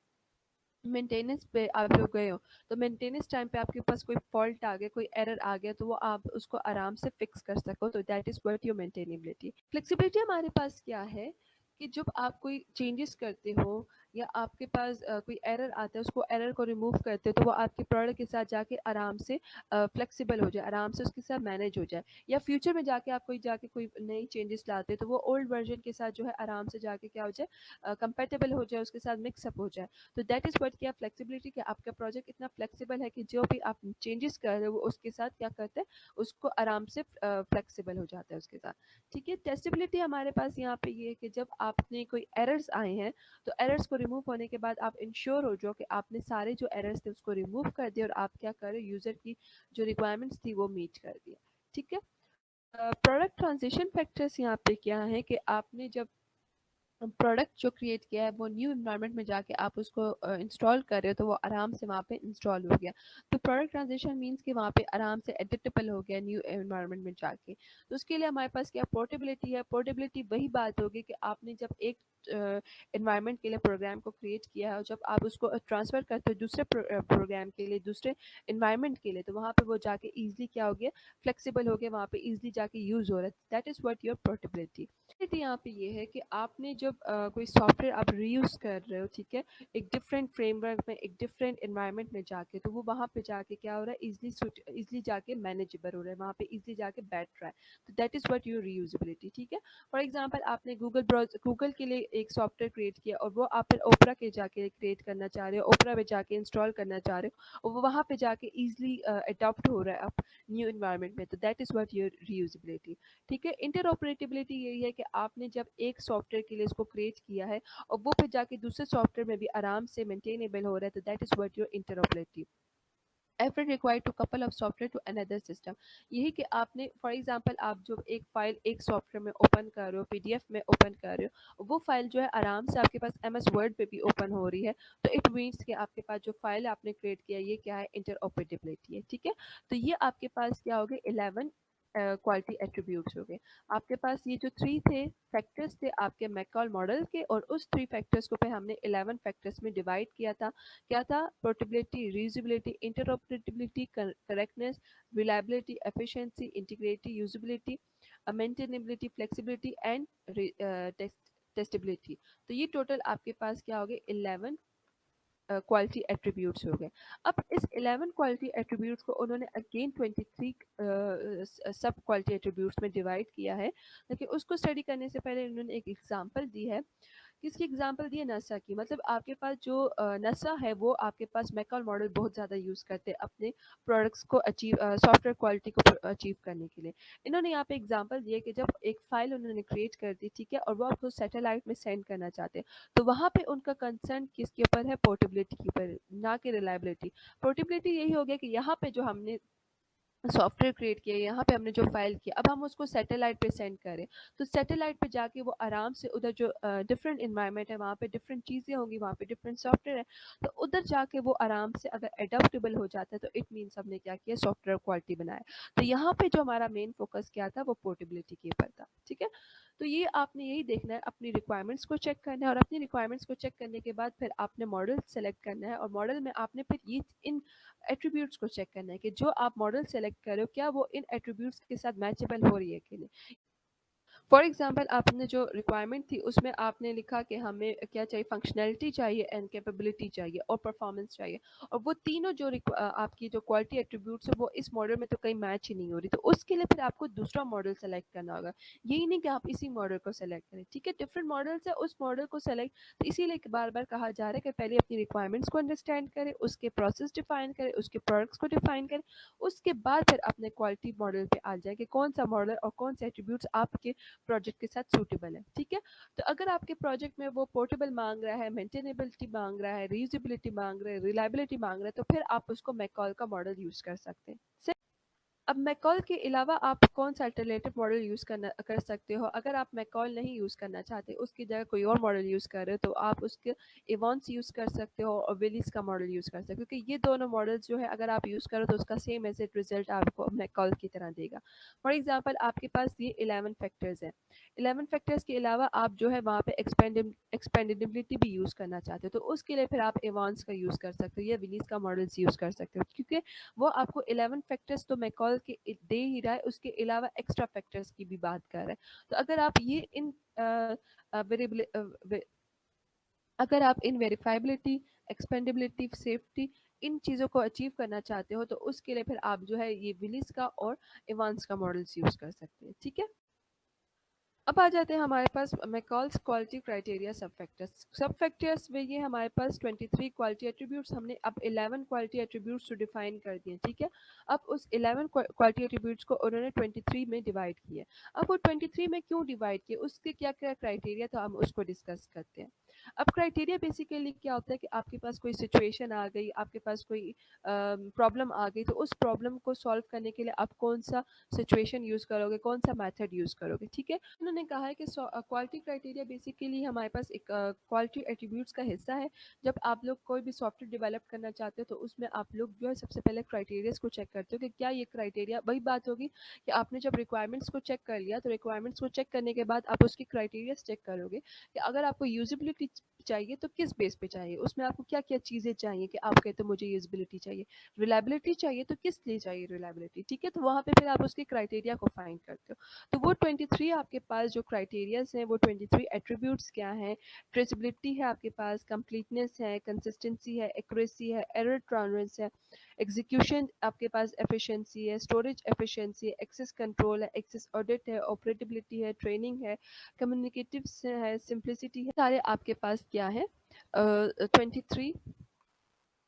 मेंटेनेंस पे आप लोग गए हो, तो मेंटेनेंस टाइम पे आपके पास कोई फॉल्ट आ गया, कोई एरर आ गया, तो वो आप उसको आराम से फिक्स कर सको, तो that is what your maintainability. Flexibility हमारे पास क्या है, कि जब आप कोई चेंजेस करते हो या आपके पास कोई एरर आता है, उसको एरर को रिमूव करते हो, तो वो आपके प्रोडक्ट के साथ जाके आराम से फ्लेक्सिबल हो जाए, आराम से उसके साथ मैनेज हो जाए। या फ्यूचर में जाके आप कोई नई चेंजेस लाते हो, तो वो ओल्ड वर्जन के साथ जो है आराम से जाके क्या हो जाए, कंपेटेबल हो जाए, उसके साथ मिक्सअप हो जाए। तो दैट इज़ व्हाट क्या फ्लेक्सिबिलिटी, कि आपका प्रोजेक्ट इतना फ्लेक्सिबल है कि जो भी आप चेंजेस कर रहे हो वो उसके साथ क्या करते हैं, उसको आराम से फ्लेक्सिबल हो जाता है उसके साथ। ठीक है, टेस्टेबिलिटी हमारे पास यहाँ पे ये है कि जब आपने कोई एरर्स आए हैं, तो एरर्स को रिमूव होने के बाद आप इंश्योर हो जाओ कि आपने सारे जो एरर्स थे उसको रिमूव कर दिया और आप क्या करें, यूज़र की जो रिक्वायरमेंट्स थी वो मीट कर दिया। ठीक है, प्रोडक्ट ट्रांजिशन फैक्टर्स यहाँ पे क्या है कि आपने जब प्रोडक्ट जो क्रिएट किया है वो न्यू इन्वायरमेंट में जाके आप उसको इंस्टॉल कर रहे हो, तो वो आराम से वहाँ पे इंस्टॉल हो गया। तो प्रोडक्ट ट्रांजिशन मीन्स कि वहाँ पे आराम से एडिटेबल हो गया न्यू इन्वायरमेंट में जाके। तो उसके लिए हमारे पास क्या पोर्टेबिलिटी है। पोर्टेबिलिटी वही बात होगी कि आपने जब एक इन्वायरमेंट के लिए प्रोग्राम को क्रिएट किया है और जब आप उसको ट्रांसफ़र करते हो दूसरे प्रोग्राम के लिए, दूसरे इन्वायरमेंट के लिए, तो वहाँ पे वो जाके ईजिली क्या हो गया, फ्लेक्सिबल हो गया, वहाँ पे ईजिली जाके यूज़ हो रहा है। That is what your portability. तो यहाँ पे ये है कि आपने जब कोई सॉफ्टवेयर आप रीयूज़ कर रहे हो, ठीक है, एक डिफरेंट फ्रेमवर्क में, एक डिफरेंट एनवायरनमेंट में जाके, तो वो वहाँ पे जाके क्या हो रहा है, इजीली जाके मैनेजेबल हो रहा है, वहाँ पे इजीली जाके बैठ रहा है। तो that is what your reusability. ठीक है, फॉर एग्जांपल आपने गूगल के लिए एक सॉफ्टवेयर क्रिएट किया और वो आप फिर ओपरा के जाके क्रिएट करना चाह रहे हो, ओपरा में जाके इंस्टॉल करना चाह रहे हो और वो वहाँ पे जाके ईजिली अडॉप्ट हो रहा है अब न्यू इन्वायरमेंट में। तो that is what your reusability. ठीक है, इंटरऑपरेटेबिलिटी यही है कि आपने जब एक सॉफ्टवेयर के लिए इसको क्रिएट किया है और वो फिर जाके दूसरे सॉफ्टवेयर में भी आराम से मेंटेनेबल हो रहा है, तो that is what your interoperative. Effort required to couple of software to another system, यही कि आपने फॉर एग्जांपल आप जो एक फाइल एक सॉफ्टवेयर में ओपन कर रहे हो, पीडीएफ में ओपन कर रहे हो, वो फाइल जो है आराम से आपके पास एमएस वर्ड पे भी ओपन हो रही है, तो इट मीन्स कि आपके पास जो फाइल आपने क्रिएट किया ये क्या है, इंटरऑपरेटिबिलिटी है। ठीक है, तो ये आपके पास क्या हो गए, 11 क्वालिटी एट्रीब्यूट्स हो गए। आपके पास ये जो थ्री थे फैक्टर्स थे आपके मैकॉल मॉडल के, और उस थ्री फैक्टर्स को फिर हमने 11 फैक्टर्स में डिवाइड किया था। क्या था, portability, reusability, interoperability, correctness, reliability, efficiency, integrity, usability, maintainability, flexibility and testability. तो ये टोटल आपके पास क्या हो गए, 11 क्वालिटी एट्रीब्यूट्स हो गए। अब इस 11 क्वालिटी एट्रीब्यूट्स को उन्होंने अगेन 23 सब क्वालिटी एट्रीब्यूट्स में डिवाइड किया है। लेकिन उसको स्टडी करने से पहले उन्होंने एक एग्जांपल दी है। किसकी एग्जांपल दी है, नसा की। मतलब आपके पास जो नसा है वो आपके पास मैकल मॉडल बहुत ज़्यादा यूज़ करते हैं अपने प्रोडक्ट्स को अचीव, सॉफ्टवेयर क्वालिटी को अचीव करने के लिए। इन्होंने यहाँ पे एग्जांपल दिए कि जब एक फ़ाइल उन्होंने क्रिएट कर दी, ठीक है, और वो आपको सैटेलाइट में सेंड करना चाहते हैं, तो वहाँ पे उनका कंसर्न किसके ऊपर है, पोर्टेबिलिटी के ऊपर, ना कि रिलायबिलिटी। पोर्टेबिलिटी यही हो गया कि यहाँ पे जो हमने सॉफ्टवेयर क्रिएट किया, यहाँ पे हमने जो फाइल किया, अब हम उसको सैटेलाइट पे सेंड करें, तो सैटेलाइट पे जाके वो आराम से उधर जो डिफरेंट इन्वायरमेंट है, वहाँ पे डिफरेंट चीज़ें होंगी, वहाँ पे डिफरेंट सॉफ्टवेयर है, तो उधर जाके वो आराम से अगर एडॉप्टेबल हो जाता है, तो इट मीन्स हमने क्या किया, सॉफ्टवेयर क्वालिटी बनाया। तो यहाँ पे जो हमारा मेन फोकस क्या था, वो पोर्टेबिलिटी के ऊपर था। ठीक है, तो ये आपने यही देखना है, अपनी रिक्वायरमेंट्स को चेक करना है, और अपनी रिक्वायरमेंट्स को चेक करने के बाद फिर आपने मॉडल सेलेक्ट करना है, और मॉडल में आपने फिर ये इन एट्रीब्यूट्स को चेक करना है कि जो आप मॉडल सेलेक्ट कर रहे हो क्या वो इन एट्रीब्यूट्स के साथ मैचेबल हो रही है कि नहीं। फॉर एग्जांपल आपने जो रिक्वायरमेंट थी उसमें आपने लिखा कि हमें क्या चाहिए, फंक्शनैलिटी चाहिए एंड कैपेबिलिटी चाहिए और परफॉर्मेंस चाहिए, और वो तीनों जो आपकी जो क्वालिटी एट्रीब्यूट्स है वो इस मॉडल में तो कहीं मैच ही नहीं हो रही, तो उसके लिए फिर आपको दूसरा मॉडल सेलेक्ट करना होगा। यही नहीं कि आप इसी मॉडल को सेलेक्ट करें, ठीक है, डिफरेंट मॉडल्स है, उस मॉडल को सेलेक्ट, तो इसीलिए बार बार कहा जा रहा है कि पहले अपनी रिक्वायरमेंट्स को अंडरस्टैंड करें, उसके प्रोसेस डिफाइन करें, उसके प्रोडक्ट्स को डिफाइन करें, उसके बाद फिर अपने क्वालिटी मॉडल पे आ जाए कि कौन सा मॉडल और कौन से एट्रीब्यूट्स आपके प्रोजेक्ट के साथ सूटेबल है। ठीक है, तो अगर आपके प्रोजेक्ट में वो पोर्टेबल मांग रहा है, मेंटेनेबिलिटी मांग रहा है, रीयूजेबिलिटी मांग रहा है, रिलायबिलिटी मांग रहा है, तो फिर आप उसको मैकॉल का मॉडल यूज कर सकते हैं। अब मैकॉल के अलावा आप कौन सा अल्टरनेटिव मॉडल यूज़ करना कर सकते हो, अगर आप मैकॉल नहीं यूज़ करना चाहते, उसकी जगह कोई और मॉडल यूज़ कर रहे हो, तो आप उसके एवॉन्स यूज़ कर सकते हो और विलीज का मॉडल यूज़ कर सकते हो, क्योंकि ये दोनों मॉडल्स जो है अगर आप यूज़ करो तो उसका सेम एज रिजल्ट आपको मैकॉल की तरह देगा। फॉर एग्जाम्पल आपके पास ये 11 फैक्टर्स हैं, 11 फैक्टर्स के अलावा आप जो है वहाँ पे एक्सपेंडेबिलिटी भी यूज़ करना चाहते हो, तो उसके लिए फिर आप एवॉन्स का यूज़ कर सकते हो या विलीज का मॉडल्स यूज़ कर सकते हो, क्योंकि वो आपको 11 फैक्टर्स तो मैकॉल मॉडल के दे ही रहा है, उसके अलावा एक्स्ट्रा फैक्टर्स की भी बात कर रहा है। तो अगर आप ये इन वेरिएबल अगर आप इन वेरीफाइबिलिटी, एक्सपेंडेबिलिटी, सेफ्टी इन चीज़ों को अचीव करना चाहते हो तो उसके लिए फिर आप जो है ये विलिस का और इवांस का मॉडल्स यूज़ कर सकते हैं। ठीक है, अब आ जाते हैं हमारे पास मैकॉल्स क्वालिटी क्राइटेरिया सब फैक्टर्स में ये हमारे पास 23 क्वालिटी एट्रीब्यूट्स, हमने अब 11 क्वालिटी एट्रीब्यूट्स तो डिफाइन कर दिए। ठीक है, अब उस 11 क्वालिटी एट्रीब्यूट्स को उन्होंने 23 में डिवाइड किया। अब वो 23 में क्यों डिवाइड किए, उसके क्या क्या क्राइटेरिया था, हम उसको डिस्कस करते हैं। अब क्राइटेरिया बेसिकली क्या होता है कि आपके पास कोई सिचुएशन आ गई, आपके पास कोई प्रॉब्लम आ गई, तो उस प्रॉब्लम को सॉल्व करने के लिए आप कौन सा सिचुएशन यूज़ करोगे, कौन सा मेथड यूज़ करोगे। ठीक है, उन्होंने कहा है कि क्वालिटी क्राइटेरिया बेसिकली हमारे पास एक क्वालिटी एट्रीब्यूट्स का हिस्सा है। जब आप लोग कोई भी सॉफ्टवेयर डेवलप करना चाहते हो तो उसमें आप लोग जो है सबसे पहले क्राइटेरियाज को चेक करते हो कि क्या ये क्राइटेरिया, वही बात होगी कि आपने जब रिक्वायरमेंट्स को चेक कर लिया तो रिक्वायरमेंट्स को चेक करने के बाद आप उसकी क्राइटेरियाज चेक करोगे कि अगर आपको यूजिबिलिटी चाहिए तो किस बेस पे चाहिए, उसमें आपको क्या क्या चीज़ें चाहिए कि आप कहते हो मुझे यूजिबिलिटी चाहिए, रिलायबिलिटी चाहिए तो किस लिए चाहिए रिलायबिलिटी। ठीक है, तो वहाँ पे फिर आप उसके क्राइटेरिया को फाइंड करते हो। तो वो 23 आपके पास जो क्राइटेरियाज हैं, वो 23 एट्रीब्यूट्स क्या हैं, ट्रेसेबिलिटी है आपके पास, कंप्लीटनेस है, कंसिस्टेंसी है, एक्यूरेसी है, एरर टॉलरेंस है, एग्जीक्यूशन आपके पास एफिशिएंसी है, स्टोरेज एफिशिएंसी है, एक्सेस कंट्रोल है, एक्सेस ऑडिट है, ऑपरेटेबिलिटी है, ट्रेनिंग है, कम्युनिकेटिव है, सिंप्लिसिटी है, सारे आपके पास क्या है 23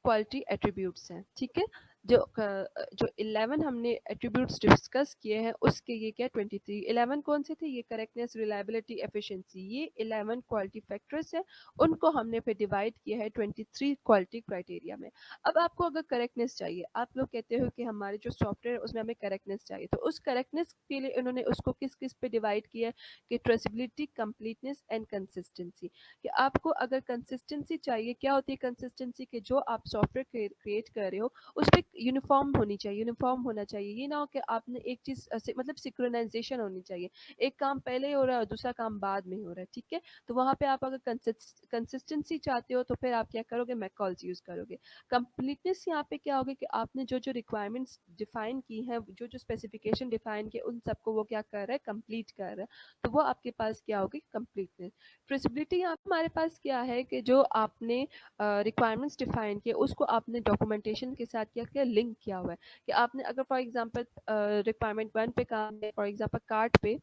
क्वालिटी एट्रीब्यूट्स हैं। ठीक है, जो 11 हमने एट्रीब्यूट्स डिस्कस किए हैं उसके ये क्या 23, 11 कौन से थे, ये करेक्टनेस, रिलायबिलिटी, एफिशिएंसी, ये 11 क्वालिटी फैक्टर्स हैं। उनको हमने फिर डिवाइड किया है 23 क्वालिटी क्राइटेरिया में। अब आपको अगर करेक्टनेस चाहिए, आप लोग कहते हो कि हमारे जो सॉफ्टवेयर है उसमें हमें करेक्टनेस चाहिए, तो उस करेक्टनेस के लिए उन्होंने उसको किस किस पे डिवाइड किया है कि ट्रेसिबिलिटी, कंप्लीटनेस एंड कंसिस्टेंसी। कि आपको अगर कंसिस्टेंसी चाहिए, क्या होती है कंसिस्टेंसी, कि जो आप सॉफ्टवेयर क्रिएट कर रहे हो उस पर यूनिफॉर्म होनी चाहिए, यूनिफॉर्म होना चाहिए। ये ना हो कि आपने एक चीज़ मतलब सिक्रोनाइजेशन होनी चाहिए, एक काम पहले हो रहा है और दूसरा काम बाद में हो रहा है। ठीक है, तो वहाँ पे आप अगर कंसिस्टेंसी चाहते हो तो फिर आप क्या करोगे, मैकॉल्स यूज़ करोगे। कंप्लीटनेस यहाँ पे क्या होगा कि आपने जो जो रिक्वायरमेंट्स डिफाइन की हैं, जो जो स्पेसिफिकेशन डिफाइन किए, उन सबको वो क्या कर रहा है, कंप्लीट कर रहा है, तो वो आपके पास क्या होगी, कंप्लीटनेस। ट्रेसिबिलिटी यहाँ पे हमारे पास क्या है कि जो आपने रिक्वायरमेंट्स डिफाइन किए उसको आपने डॉक्यूमेंटेशन के साथ क्या किया, लिंक किया हुआ है। कि आपने अगर फॉर एग्जांपल रिक्वायरमेंट 1 पे काम है, फॉर एग्जांपल कार्ड पे,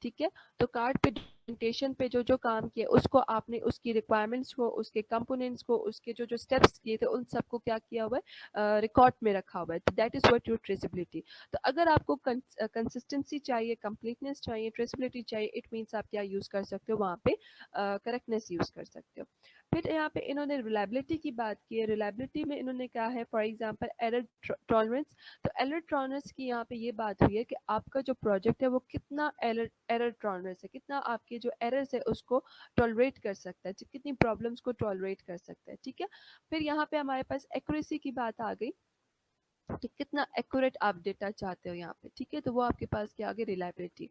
ठीक है, तो कार्ड पे डॉक्यूमेंटेशन पे जो जो काम किया उसको आपने उसकी रिक्वायरमेंट्स को, उसके कंपोनेंट्स को, उसके जो जो स्टेप्स किए थे उन सबको क्या किया हुआ है, रिकॉर्ड में रखा हुआ है। तो that is what your traceability. तो अगर आपको कंसिस्टेंसी चाहिए, कंप्लीटनेस चाहिए, ट्रेसिबिलिटी चाहिए, इट मीन्स आप क्या यूज़ कर सकते हो वहाँ पे, करेक्टनेस यूज़ कर सकते हो। फिर यहाँ पे इन्होंने रिलायबिलिटी की बात की है। रिलायबिलिटी में इन्होंने कहा है फॉर एग्जांपल एरर टॉलरेंस। तो एरर टॉलरेंस की यहाँ पे ये बात हुई है कि आपका जो प्रोजेक्ट है वो कितना एरर टॉलरेंस है, कितना आपके जो एरर्स है उसको टॉलरेट कर सकता है, कितनी प्रॉब्लम्स को टॉलरेट कर सकता है। ठीक है, फिर यहाँ पे हमारे पास एक्यूरेसी की बात आ गई कि कितना एक्यूरेट आप डेटा चाहते हो यहाँ पे। ठीक है, तो वो आपके पास क्या आ गई, रिलायबिलिटी।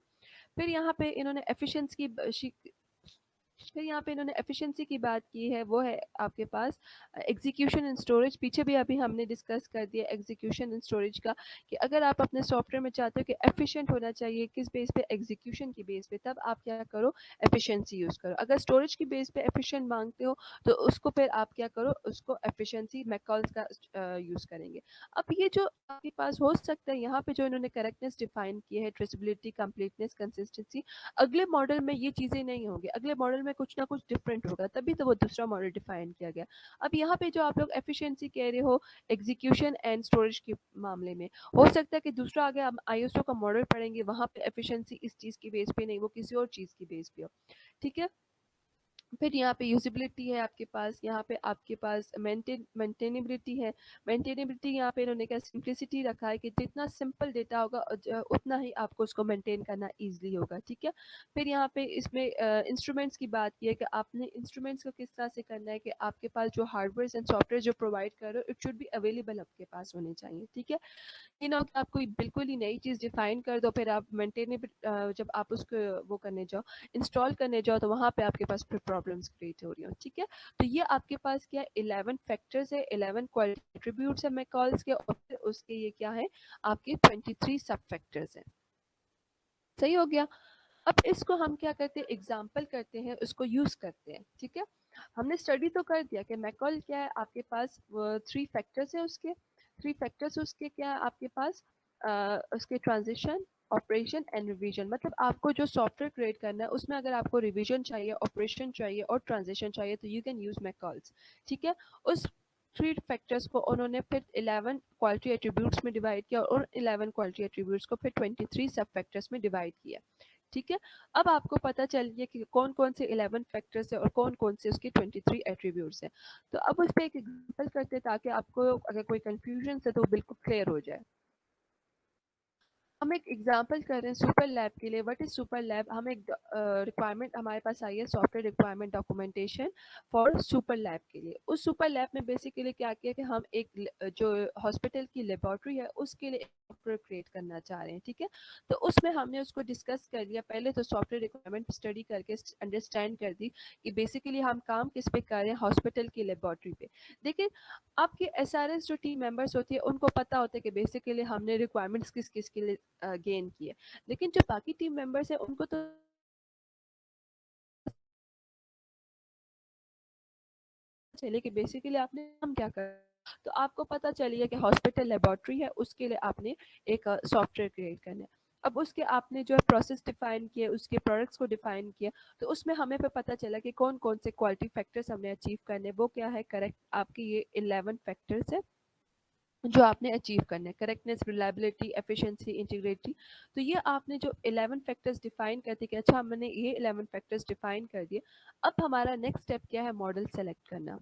फिर यहाँ पे इन्होंने फिर यहाँ पे इन्होंने एफिशिएंसी की बात की है, वो है आपके पास एग्जीक्यूशन एंड स्टोरेज। पीछे भी अभी हमने डिस्कस कर दिया एग्जीक्यूशन एंड स्टोरेज का, कि अगर आप अपने सॉफ्टवेयर में चाहते हो कि एफिशिएंट होना चाहिए, किस बेस पे, एग्जीक्यूशन की बेस पे, तब आप क्या करो, एफिशिएंसी यूज़ करो। अगर स्टोरेज की बेस पे एफिशिएंट मांगते हो तो उसको फिर आप क्या करो, उसको एफिशिएंसी मैकॉल्स का यूज़ करेंगे। अब ये जो आपके पास हो सकता है, यहाँ पे जो इन्होंने करेक्टनेस डिफाइन की है, ट्रेसिबिलिटी, कंप्लीटनेस, कंसिस्टेंसी, अगले मॉडल में ये चीज़ें नहीं होंगी, अगले मॉडल में कुछ ना कुछ डिफरेंट होगा, तभी तो वो दूसरा मॉडल डिफाइन किया गया। अब यहाँ पे जो आप लोग एफिशिएंसी कह रहे हो एग्जीक्यूशन एंड स्टोरेज के मामले में, हो सकता है कि दूसरा आगे हम आईएसओ का मॉडल पढ़ेंगे, वहाँ पे एफिशिएंसी इस चीज़ की बेस पे नहीं, वो किसी और चीज़ की बेस पे हो। ठीक है, फिर यहाँ पे यूजिबिलिटी है आपके पास, यहाँ पे आपके पास मेंटेनेबिलिटी है। मेंटेनेबिलिटी यहाँ पे इन्होंने क्या सिंप्लिसिटी रखा है कि जितना सिंपल डेटा होगा उतना ही आपको उसको मेंटेन करना इजीली होगा। ठीक है, फिर यहाँ पे इसमें इंस्ट्रूमेंट्स की बात की है कि आपने इंस्ट्रूमेंट्स को किस तरह से करना है कि आपके पास जो हार्डवेयर एंड सॉफ्टवेयर जो प्रोवाइड कर रहे हो इट शुड बी अवेलेबल आपके पास होने चाहिए। ठीक है, ये ना हो कि आप कोई बिल्कुल ही नई चीज़ डिफाइन कर दो, फिर आप मेंटेनेबल जब आप उसको वो करने जाओ, इंस्टॉल करने जाओ, तो वहाँ पे आपके पास फिर प्रॉब्लम प्रॉब्लम्स क्रिएट हो रही हो, ठीक है। तो ये आपके पास क्या 11 फैक्टर्स है, 11 क्वालिटी एट्रीब्यूट्स है मैकॉल्स के, और फिर उसके ये क्या है आपके 23 सब फैक्टर्स हैं। सही हो गया। अब इसको हम क्या करते हैं, एग्जाम्पल करते हैं, उसको यूज करते हैं, ठीक है। हमने स्टडी तो कर दिया कि मैकॉल क्या है, आपके पास 3 फैक्टर्स है, उसके 3 फैक्टर्स उसके क्या है आपके पास, उसके ट्रांजिशन, ऑपरेशन एंड रिवीजन। मतलब आपको जो सॉफ्टवेयर क्रिएट करना है उसमें अगर आपको रिवीजन चाहिए, ऑपरेशन चाहिए और ट्रांजिशन चाहिए तो यू कैन यूज मैकॉल्स, ठीक है। उस 3 फैक्टर्स को उन्होंने फिर 11 क्वालिटी एट्रीब्यूट्स में डिवाइड किया और 11 क्वालिटी एट्रीब्यूट्स को फिर 23 सब फैक्टर्स में डिवाइड किया, ठीक है। अब आपको पता चल गया कि कौन कौन से 11 फैक्टर्स है और कौन कौन से उसके 23 एट्रीब्यूट्स हैं। तो अब उस पर एक एग्जाम्पल करते हैं ताकि आपको अगर कोई कंफ्यूजन है तो वो बिल्कुल क्लियर हो जाए। हम एक एग्जांपल कर रहे हैं सुपर लैब के लिए। व्हाट इज सुपर लैब, हम एक रिक्वायरमेंट हमारे पास आई है, software requirement documentation for super lab के लिए। उस सुपर लैब में बेसिकली क्या किया कि हम एक जो हॉस्पिटल की लेबोरेटरी है उसके लिए सॉफ्टवेयर क्रिएट करना चाह रहे हैं, ठीक है। तो उसमें हमने उसको डिस्कस कर लिया, पहले तो सॉफ्टवेयर रिक्वायरमेंट स्टडी करके अंडरस्टैंड कर दी कि बेसिकली हम काम किस पे कर रहे हैं, हॉस्पिटल की लेबोरेटरी पे। देखिए आपके एसआरएस जो टीम मेंबर्स होती है उनको पता होता है कि बेसिकली हमने रिक्वायरमेंट्स किस किस के लिए गेन किए, लेकिन जो बाकी टीम मेंबर्स है उनको तो चले कि बेसिकली आपने हम क्या कर। तो आपको पता चलिए कि हॉस्पिटल लेबोरेटरी है, उसके लिए आपने एक सॉफ्टवेयर क्रिएट करना है। अब उसके आपने जो है प्रोसेस डिफाइन किए, उसके प्रोडक्ट्स को डिफाइन किया, तो उसमें हमें पे पता चला कि कौन कौन से क्वालिटी फैक्टर्स हमने अचीव करने, वो क्या है करेक्ट आपके ये 11 फैक्टर्स है जो आपने अचीव करना है, करेक्टनेस, रिलायबिलिटी, एफिशिएंसी, इंटीग्रिटी। तो ये आपने जो 11 फैक्टर्स डिफाइन करते कि अच्छा हमने ये 11 फैक्टर्स डिफाइन कर दिए। अब हमारा नेक्स्ट स्टेप क्या है, मॉडल सेलेक्ट करना।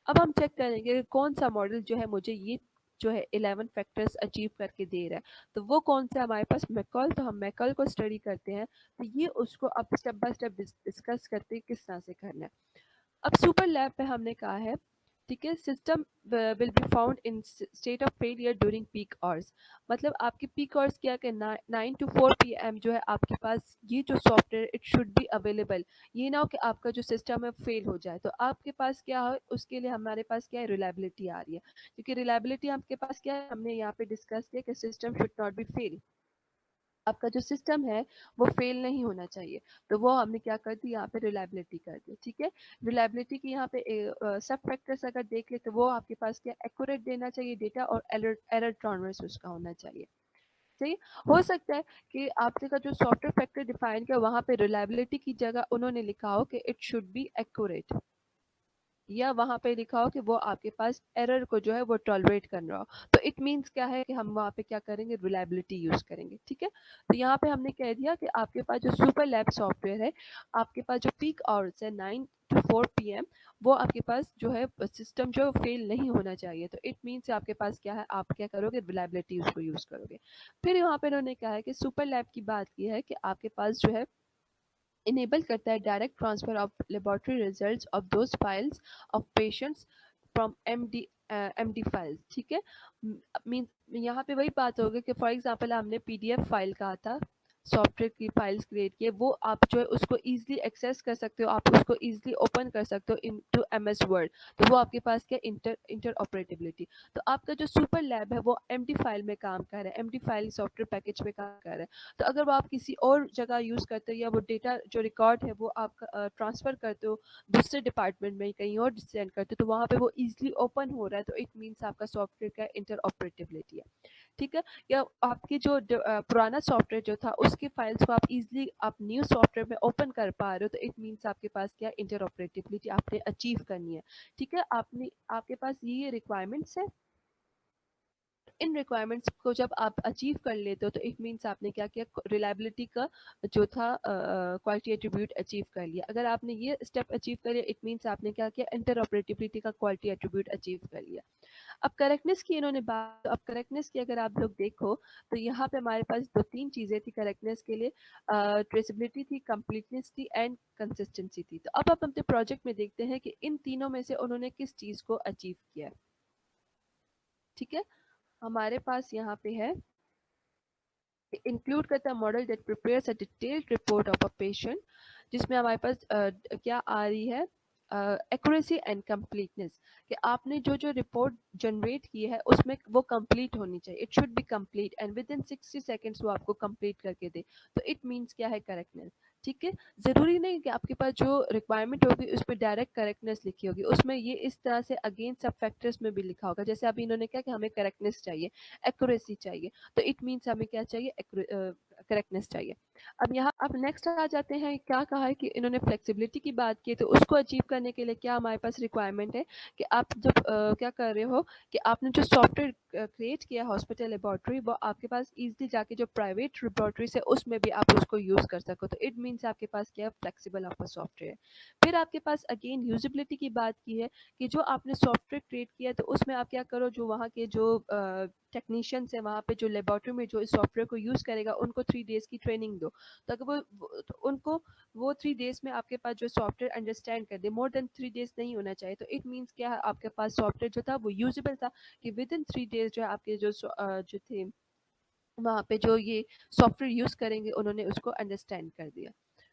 अब हम चेक करेंगे कि कौन सा मॉडल जो है मुझे ये जो है 11 फैक्टर्स अचीव करके दे रहा है। तो वो कौन सा हमारे पास मैकॉल, तो हम मैकॉल को स्टडी करते हैं। तो ये उसको अब स्टेप बाय स्टेप डिस्कस करते हैं किस तरह से करना है। अब सुपर लैब पे हमने कहा है, ठीक है, system will be found in state of failure during peak hours. मतलब आपके पीक आवर्स क्या कि 9 to 4 PM जो है आपके पास ये जो software it should be available. ये ना हो कि आपका जो सिस्टम है फेल हो जाए, तो आपके पास क्या है, उसके लिए हमारे पास क्या है, रिलायबिलिटी आ रही है। क्योंकि रिलायबिलिटी आपके पास क्या है, हमने यहाँ पे डिस्कस किया कि system should not be fail. आपका जो सिस्टम है वो फेल नहीं होना चाहिए। तो वो हमने क्या कर दी, यहाँ पे रिलायबिलिटी कर दी, ठीक है। रिलायबिलिटी की यहाँ पे सब फैक्टर्स अगर देख ले तो वो आपके पास क्या एक्यूरेट देना चाहिए डेटा, और एरर एरर टॉलरेंस उसका होना चाहिए। सही। हो सकता है कि आपने का जो सॉफ्टवेयर फैक्टर डिफाइन किया वहाँ पे रिलायबिलिटी की जगह उन्होंने लिखा हो कि इट शुड बी एक्यूरेट, या वहाँ पे लिखा हो कि वो आपके पास एरर को जो है वो टॉलरेट कर रहा हो। तो इट मीन्स क्या है कि हम वहाँ पे क्या करेंगे, रिलायबिलिटी यूज करेंगे, ठीक है। तो यहाँ पे हमने कह दिया कि आपके पास जो सुपर लैब सॉफ्टवेयर है, आपके पास जो पीक आवर्स है 9 to 4 PM, वो आपके पास जो है सिस्टम जो फेल नहीं होना चाहिए। तो इट मीन्स आपके पास क्या है, आप क्या करोगे, रिलायबिलिटी उसको यूज करोगे। फिर यहाँ पे उन्होंने कहा है कि सुपर लैब की बात की है कि आपके पास जो है इनेबल करता है direct transfer of laboratory results of those files of patients from MD files, ठीक है। मीन यहाँ पे वही बात होगी कि फॉर एग्जांपल हमने पीडीएफ फाइल कहा था, सॉफ्टवेयर की फाइल्स क्रिएट किए, वो आप जो है उसको इजीली एक्सेस कर सकते हो, आप उसको इजीली ओपन कर सकते हो इनटू एमएस वर्ड। तो वो आपके पास क्या इंटर ऑपरेटेबिलिटी। तो आपका जो सुपर लैब है वो एमडी फाइल में काम कर रहा है, एमडी फाइल सॉफ्टवेयर पैकेज में काम कर रहा है। तो अगर वो आप किसी और जगह यूज़ करते हो, या वो डेटा जो रिकॉर्ड है वो आप ट्रांसफ़र करते हो दूसरे डिपार्टमेंट में कहीं और सेंड करते हो, तो वहाँ पे वो इजीली ओपन हो रहा है, तो इट मीन्स आपका सॉफ्टवेयर का इंटर ऑपरेटेबिलिटी है, ठीक है। या आपकी जो पुराना सॉफ्टवेयर जो था उसकी फाइल्स को आप इजीली आप न्यू सॉफ्टवेयर में ओपन कर पा रहे हो, तो इट मीन्स आपके पास क्या इंटर ऑपरेटेबिलिटी आपने अचीव करनी है, ठीक है। आपने आपके पास ये रिक्वायरमेंट्स है। इन रिक्वायरमेंट्स को जब आप अचीव कर लेते हो तो इट मीन्स आपने क्या किया, रिलायबिलिटी का जो था क्वालिटी एट्रीब्यूट अचीव कर लिया। अगर आपने ये स्टेप अचीव कर लिया इट मीन्स आपने क्या किया, इंटर ऑपरेटिबिलिटी का क्वालिटी एट्रीब्यूट अचीव कर लिया। अब करेक्टनेस की इन्होंने बात, अब करेक्टनेस की अगर आप लोग देखो तो यहाँ पे हमारे पास दो तीन चीज़ें थी करेक्टनेस के लिए, ट्रेसेबिलिटी थी, कंप्लीटनेस थी एंड कंसिस्टेंसी थी। तो अब आप अपने प्रोजेक्ट में देखते हैं कि इन तीनों में से उन्होंने किस चीज़ को अचीव किया है, ठीक है। हमारे पास यहाँ पे है, इंक्लूड करता है model that prepares a detailed report of a patient, जिसमें हमारे पास क्या आ रही है, एक्यूरेसी एंड कंप्लीटनेस, कि आपने जो जो रिपोर्ट जनरेट की है उसमें वो कंप्लीट होनी चाहिए, it should be complete and with in 60 seconds वो आपको कंप्लीट करके दे। तो इट मीन्स क्या है, करेक्टनेस। ठीक है, ज़रूरी नहीं कि आपके पास जो रिक्वायरमेंट होगी उस पर डायरेक्ट करेक्टनेस लिखी होगी, उसमें ये इस तरह से अगेन सब फैक्टर्स में भी लिखा होगा। जैसे अभी इन्होंने कहा कि हमें करेक्टनेस चाहिए, एक्यूरेसी चाहिए, तो इट मीन्स हमें क्या चाहिए, करेक्टनेस चाहिए। अब यहाँ अब नेक्स्ट आ जाते हैं, क्या कहा है कि इन्होंने फ्लेक्सिबिलिटी की बात की, तो उसको अचीव करने के लिए क्या हमारे पास रिक्वायरमेंट है कि आप जब क्या कर रहे हो कि आपने जो सॉफ्टवेयर क्रिएट किया हॉस्पिटल लेबोरेटरी, वो आपके पास इजीली जाके जो प्राइवेट लेबोरेटरीज है उसमें भी आप उसको यूज़ कर सको, तो इट मीन्स आपके पास क्या है, फ्लेक्सिबल आपका सॉफ्टवेयर। फिर आपके पास अगेन यूजिबिलिटी की बात की है कि जो आपने सॉफ्टवेयर क्रिएट किया है तो उसमें आप क्या करो, जो वहाँ के जो टेक्नीशियंस हैं वहाँ पे जो लेबोरेटरी में जो इस सॉफ्टवेयर को यूज़ करेगा उनको 3 डेज़ की ट्रेनिंग दो, तो अगर तो उनको वो 3 डेज़ में आपके पास जो सॉफ्टवेयर अंडरस्टैंड कर दे, मोर देन 3 डेज़ नहीं होना चाहिए। तो इट मीन्स क्या है, आपके पास सॉफ्टवेयर जो था वो यूजेबल था, कि विद इन 3 डेज़ जो है आपके जो थे वहाँ पे जो ये सॉफ्टवेयर यूज़ करेंगे उन्होंने उसको अंडरस्टैंड कर दिया।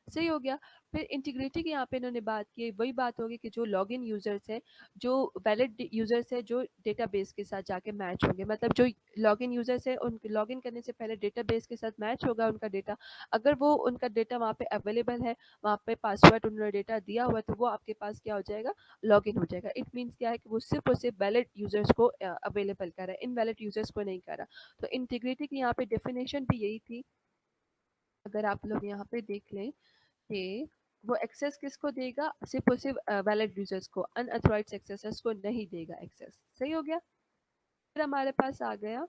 सही हो गया। फिर इंटीग्रिटी की यहाँ पे इन्होंने बात की, वही बात होगी कि जो लॉगिन यूज़र्स हैं, जो वैलिड यूज़र्स हैं, जो डेटाबेस के साथ जाके मैच होंगे, मतलब जो लॉगिन यूज़र्स हैं उन लॉगिन करने से पहले डेटाबेस के साथ मैच होगा उनका डेटा। अगर वो उनका डेटा वहाँ पे अवेलेबल है, वहाँ पे पासवर्ड उन्होंने डेटा दिया हुआ है, तो वो आपके पास क्या हो जाएगा, लॉगिन हो जाएगा। इट मीन्स क्या है कि वो सिर्फ और सिर्फ वैलिड यूज़र्स को अवेलेबल कर रहा है, इनवैलिड यूज़र्स को नहीं कर रहा। तो इंटीग्रिटी की यहाँ पे डेफिनेशन भी यही थी, अगर आप लोग यहाँ पे देख लें कि वो एक्सेस किसको देगा, सिर्फ और सिर्फ वैलिड यूजर्स को, अनअथॉराइज्ड एक्सेसर्स को नहीं देगा एक्सेस। सही हो गया। फिर हमारे पास आ गया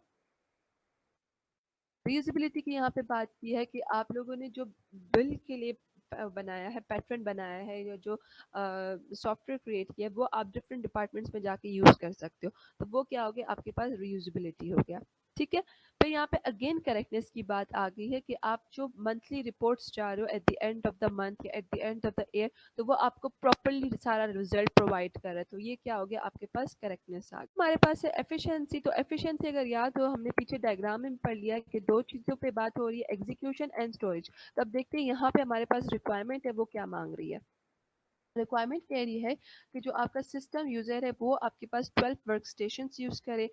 रीयूजेबिलिटी की, यहाँ पे बात की है कि आप लोगों ने जो बिल के लिए बनाया है, पैटर्न बनाया है, या जो सॉफ्टवेयर क्रिएट किया है, वो आप डिफरेंट डिपार्टमेंट्स में जाके यूज़ कर सकते हो, तो वो क्या हो गया, आपके पास रीयूजेबिलिटी हो गया। ठीक है। फिर यहाँ पे अगेन करेक्टनेस की बात आ गई है कि आप जो मंथली रिपोर्ट्स चाह रहे हो at the end of the month या at the end of the year, तो वो आपको प्रॉपरली सारा रिजल्ट प्रोवाइड कर रहा है, तो ये क्या हो गया, आपके पास करेक्टनेस आ गई। हमारे पास है एफिशिएंसी, तो एफिशिएंसी अगर याद हो, हमने पीछे डायग्राम में पढ़ लिया कि दो चीज़ों पे बात हो रही है, एग्जीक्यूशन एंड स्टोरेज। तो अब देखते हैं यहाँ पे हमारे पास रिक्वायरमेंट है वो क्या मांग रही है। रिक्वायरमेंट कह रही है कि जो आपका सिस्टम यूज़र है वो आपके पास 12 वर्क स्टेशन यूज़ करे,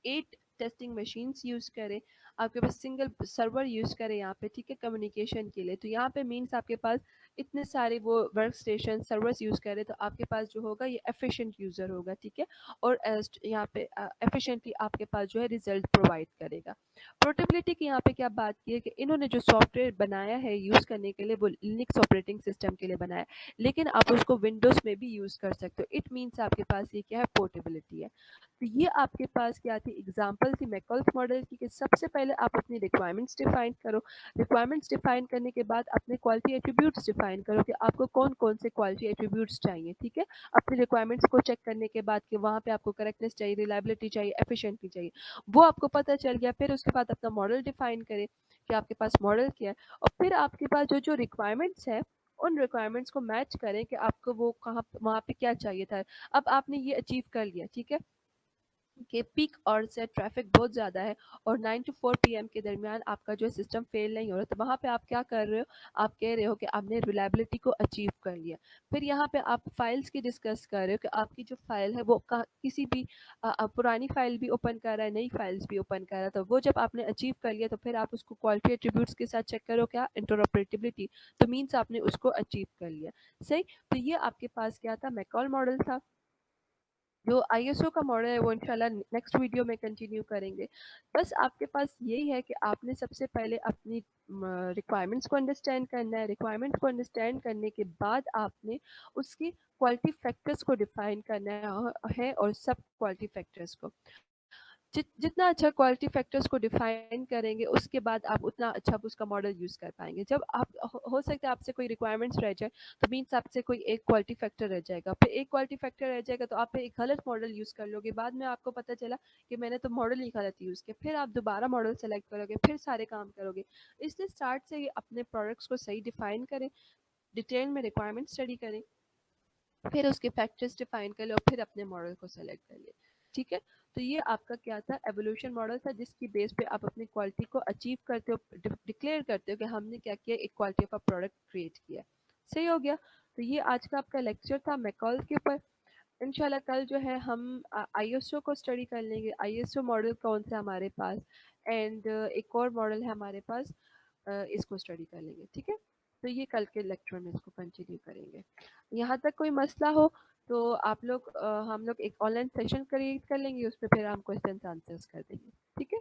8 टेस्टिंग मशीन्स यूज़ करे, आपके पास सिंगल सर्वर यूज़ करे यहाँ पे, ठीक है, कम्युनिकेशन के लिए। तो यहाँ पे मीन्स आपके पास इतने सारे वो वर्क स्टेशन सर्वर्स यूज़ करे, तो आपके पास जो होगा ये एफिशिएंट यूज़र होगा, ठीक है, और यहाँ पे एफिशिएंटली आपके पास जो है रिजल्ट प्रोवाइड करेगा। पोर्टेबिलिटी की यहाँ पे क्या बात की है कि इन्होंने जो सॉफ्टवेयर बनाया है यूज़ करने के लिए वो लिनक्स ऑपरेटिंग सिस्टम के लिए बनाया है, लेकिन आप उसको विंडोज़ में भी यूज़ कर सकते हो। इट मीन्स आपके पास ये क्या है, पोर्टेबिलिटी है। तो ये आपके पास क्या थी, एग्जांपल थी मैकॉल्फ मॉडल की, कि सबसे पहले आप अपनी रिक्वायरमेंट्स डिफाइन करो। रिक्वायरमेंट्स डिफाइन करने के बाद अपने क्वालिटी एट्रीब्यूट्स डिफाइन करो कि आपको कौन कौन से क्वालिटी एट्रीब्यूट्स चाहिए, ठीक है। अपनी रिक्वायरमेंट्स को चेक करने के बाद कि वहाँ पे आपको करेक्टनेस चाहिए, रिलायबिलिटी चाहिए, एफिशिएंसी चाहिए, वो आपको पता चल गया। फिर उसके बाद अपना मॉडल डिफाइन करें कि आपके पास मॉडल क्या है, और फिर आपके पास जो जो रिक्वायरमेंट्स है उन रिक्वायरमेंट्स को मैच करें कि आपको वो कहाँ वहाँ पे क्या चाहिए था। अब आपने ये अचीव कर लिया, ठीक है, कि पीक और से ट्रैफिक बहुत ज़्यादा है और 9 टू 4 पीएम के दरमियान आपका जो है सिस्टम फेल नहीं हो रहा, तो वहाँ पे आप क्या कर रहे हो, आप कह रहे हो कि आपने रिलायबिलिटी को अचीव कर लिया। फिर यहाँ पे आप फाइल्स की डिस्कस कर रहे हो कि आपकी जो फाइल है वो किसी भी पुरानी फाइल भी ओपन कर रहा है, नई फाइल्स भी ओपन कर रहा है, तो वो जब आपने अचीव कर लिया तो फिर आप उसको क्वालिटी एट्रीब्यूट्स के साथ चेक करो, क्या इंटरऑपरेटिबिलिटी, तो मीन्स आपने उसको अचीव कर लिया। सही। तो ये आपके पास क्या था, मैकॉल मॉडल था। जो आईएसओ का मॉडल है वो इंशाल्लाह नेक्स्ट वीडियो में कंटिन्यू करेंगे। बस आपके पास यही है कि आपने सबसे पहले अपनी रिक्वायरमेंट्स को अंडरस्टैंड करना है। रिक्वायरमेंट्स को अंडरस्टैंड करने के बाद आपने उसकी क्वालिटी फैक्टर्स को डिफाइन करना है और सब क्वालिटी फैक्टर्स को जितना अच्छा क्वालिटी फैक्टर्स को डिफाइन करेंगे उसके बाद आप उतना अच्छा उसका मॉडल यूज़ कर पाएंगे। जब आप हो सकता है आपसे कोई रिक्वायरमेंट्स रह जाए, तो मीन्स आपसे कोई एक क्वालिटी फैक्टर रह जाएगा, फिर एक क्वालिटी फैक्टर रह जाएगा तो आप एक गलत मॉडल यूज़ कर लोगे, बाद में आपको पता चला कि मैंने तो मॉडल ही गलत यूज़ किया, फिर आप दोबारा मॉडल सेलेक्ट करोगे, फिर सारे काम करोगे। इसलिए स्टार्ट से ही अपने प्रोडक्ट्स को सही डिफाइन करें, डिटेल में रिक्वायरमेंट स्टडी करें, फिर उसके फैक्टर्स डिफाइन कर ले और फिर अपने मॉडल को सेलेक्ट कर ले। ठीक है। तो ये आपका क्या था, एवोल्यूशन मॉडल था, जिसकी बेस पे आप अपनी क्वालिटी को अचीव करते हो, डिक्लेयर करते हो कि हमने क्या किया, एक quality of a product create किया। सही हो गया। तो ये आज का आपका लेक्चर था मैकॉल के ऊपर। इंशाल्लाह कल जो है हम आईएसओ को स्टडी कर लेंगे, आईएसओ मॉडल कौन सा है हमारे पास, एंड एक और मॉडल है हमारे पास, इसको स्टडी कर लेंगे, ठीक है। तो ये कल के लेक्चर में इसको कंटिन्यू करेंगे। यहाँ तक कोई मसला हो तो आप लोग हम लोग एक ऑनलाइन सेशन क्रिएट कर लेंगे, उस पर फिर हम क्वेश्चन आंसर्स कर देंगे, ठीक है।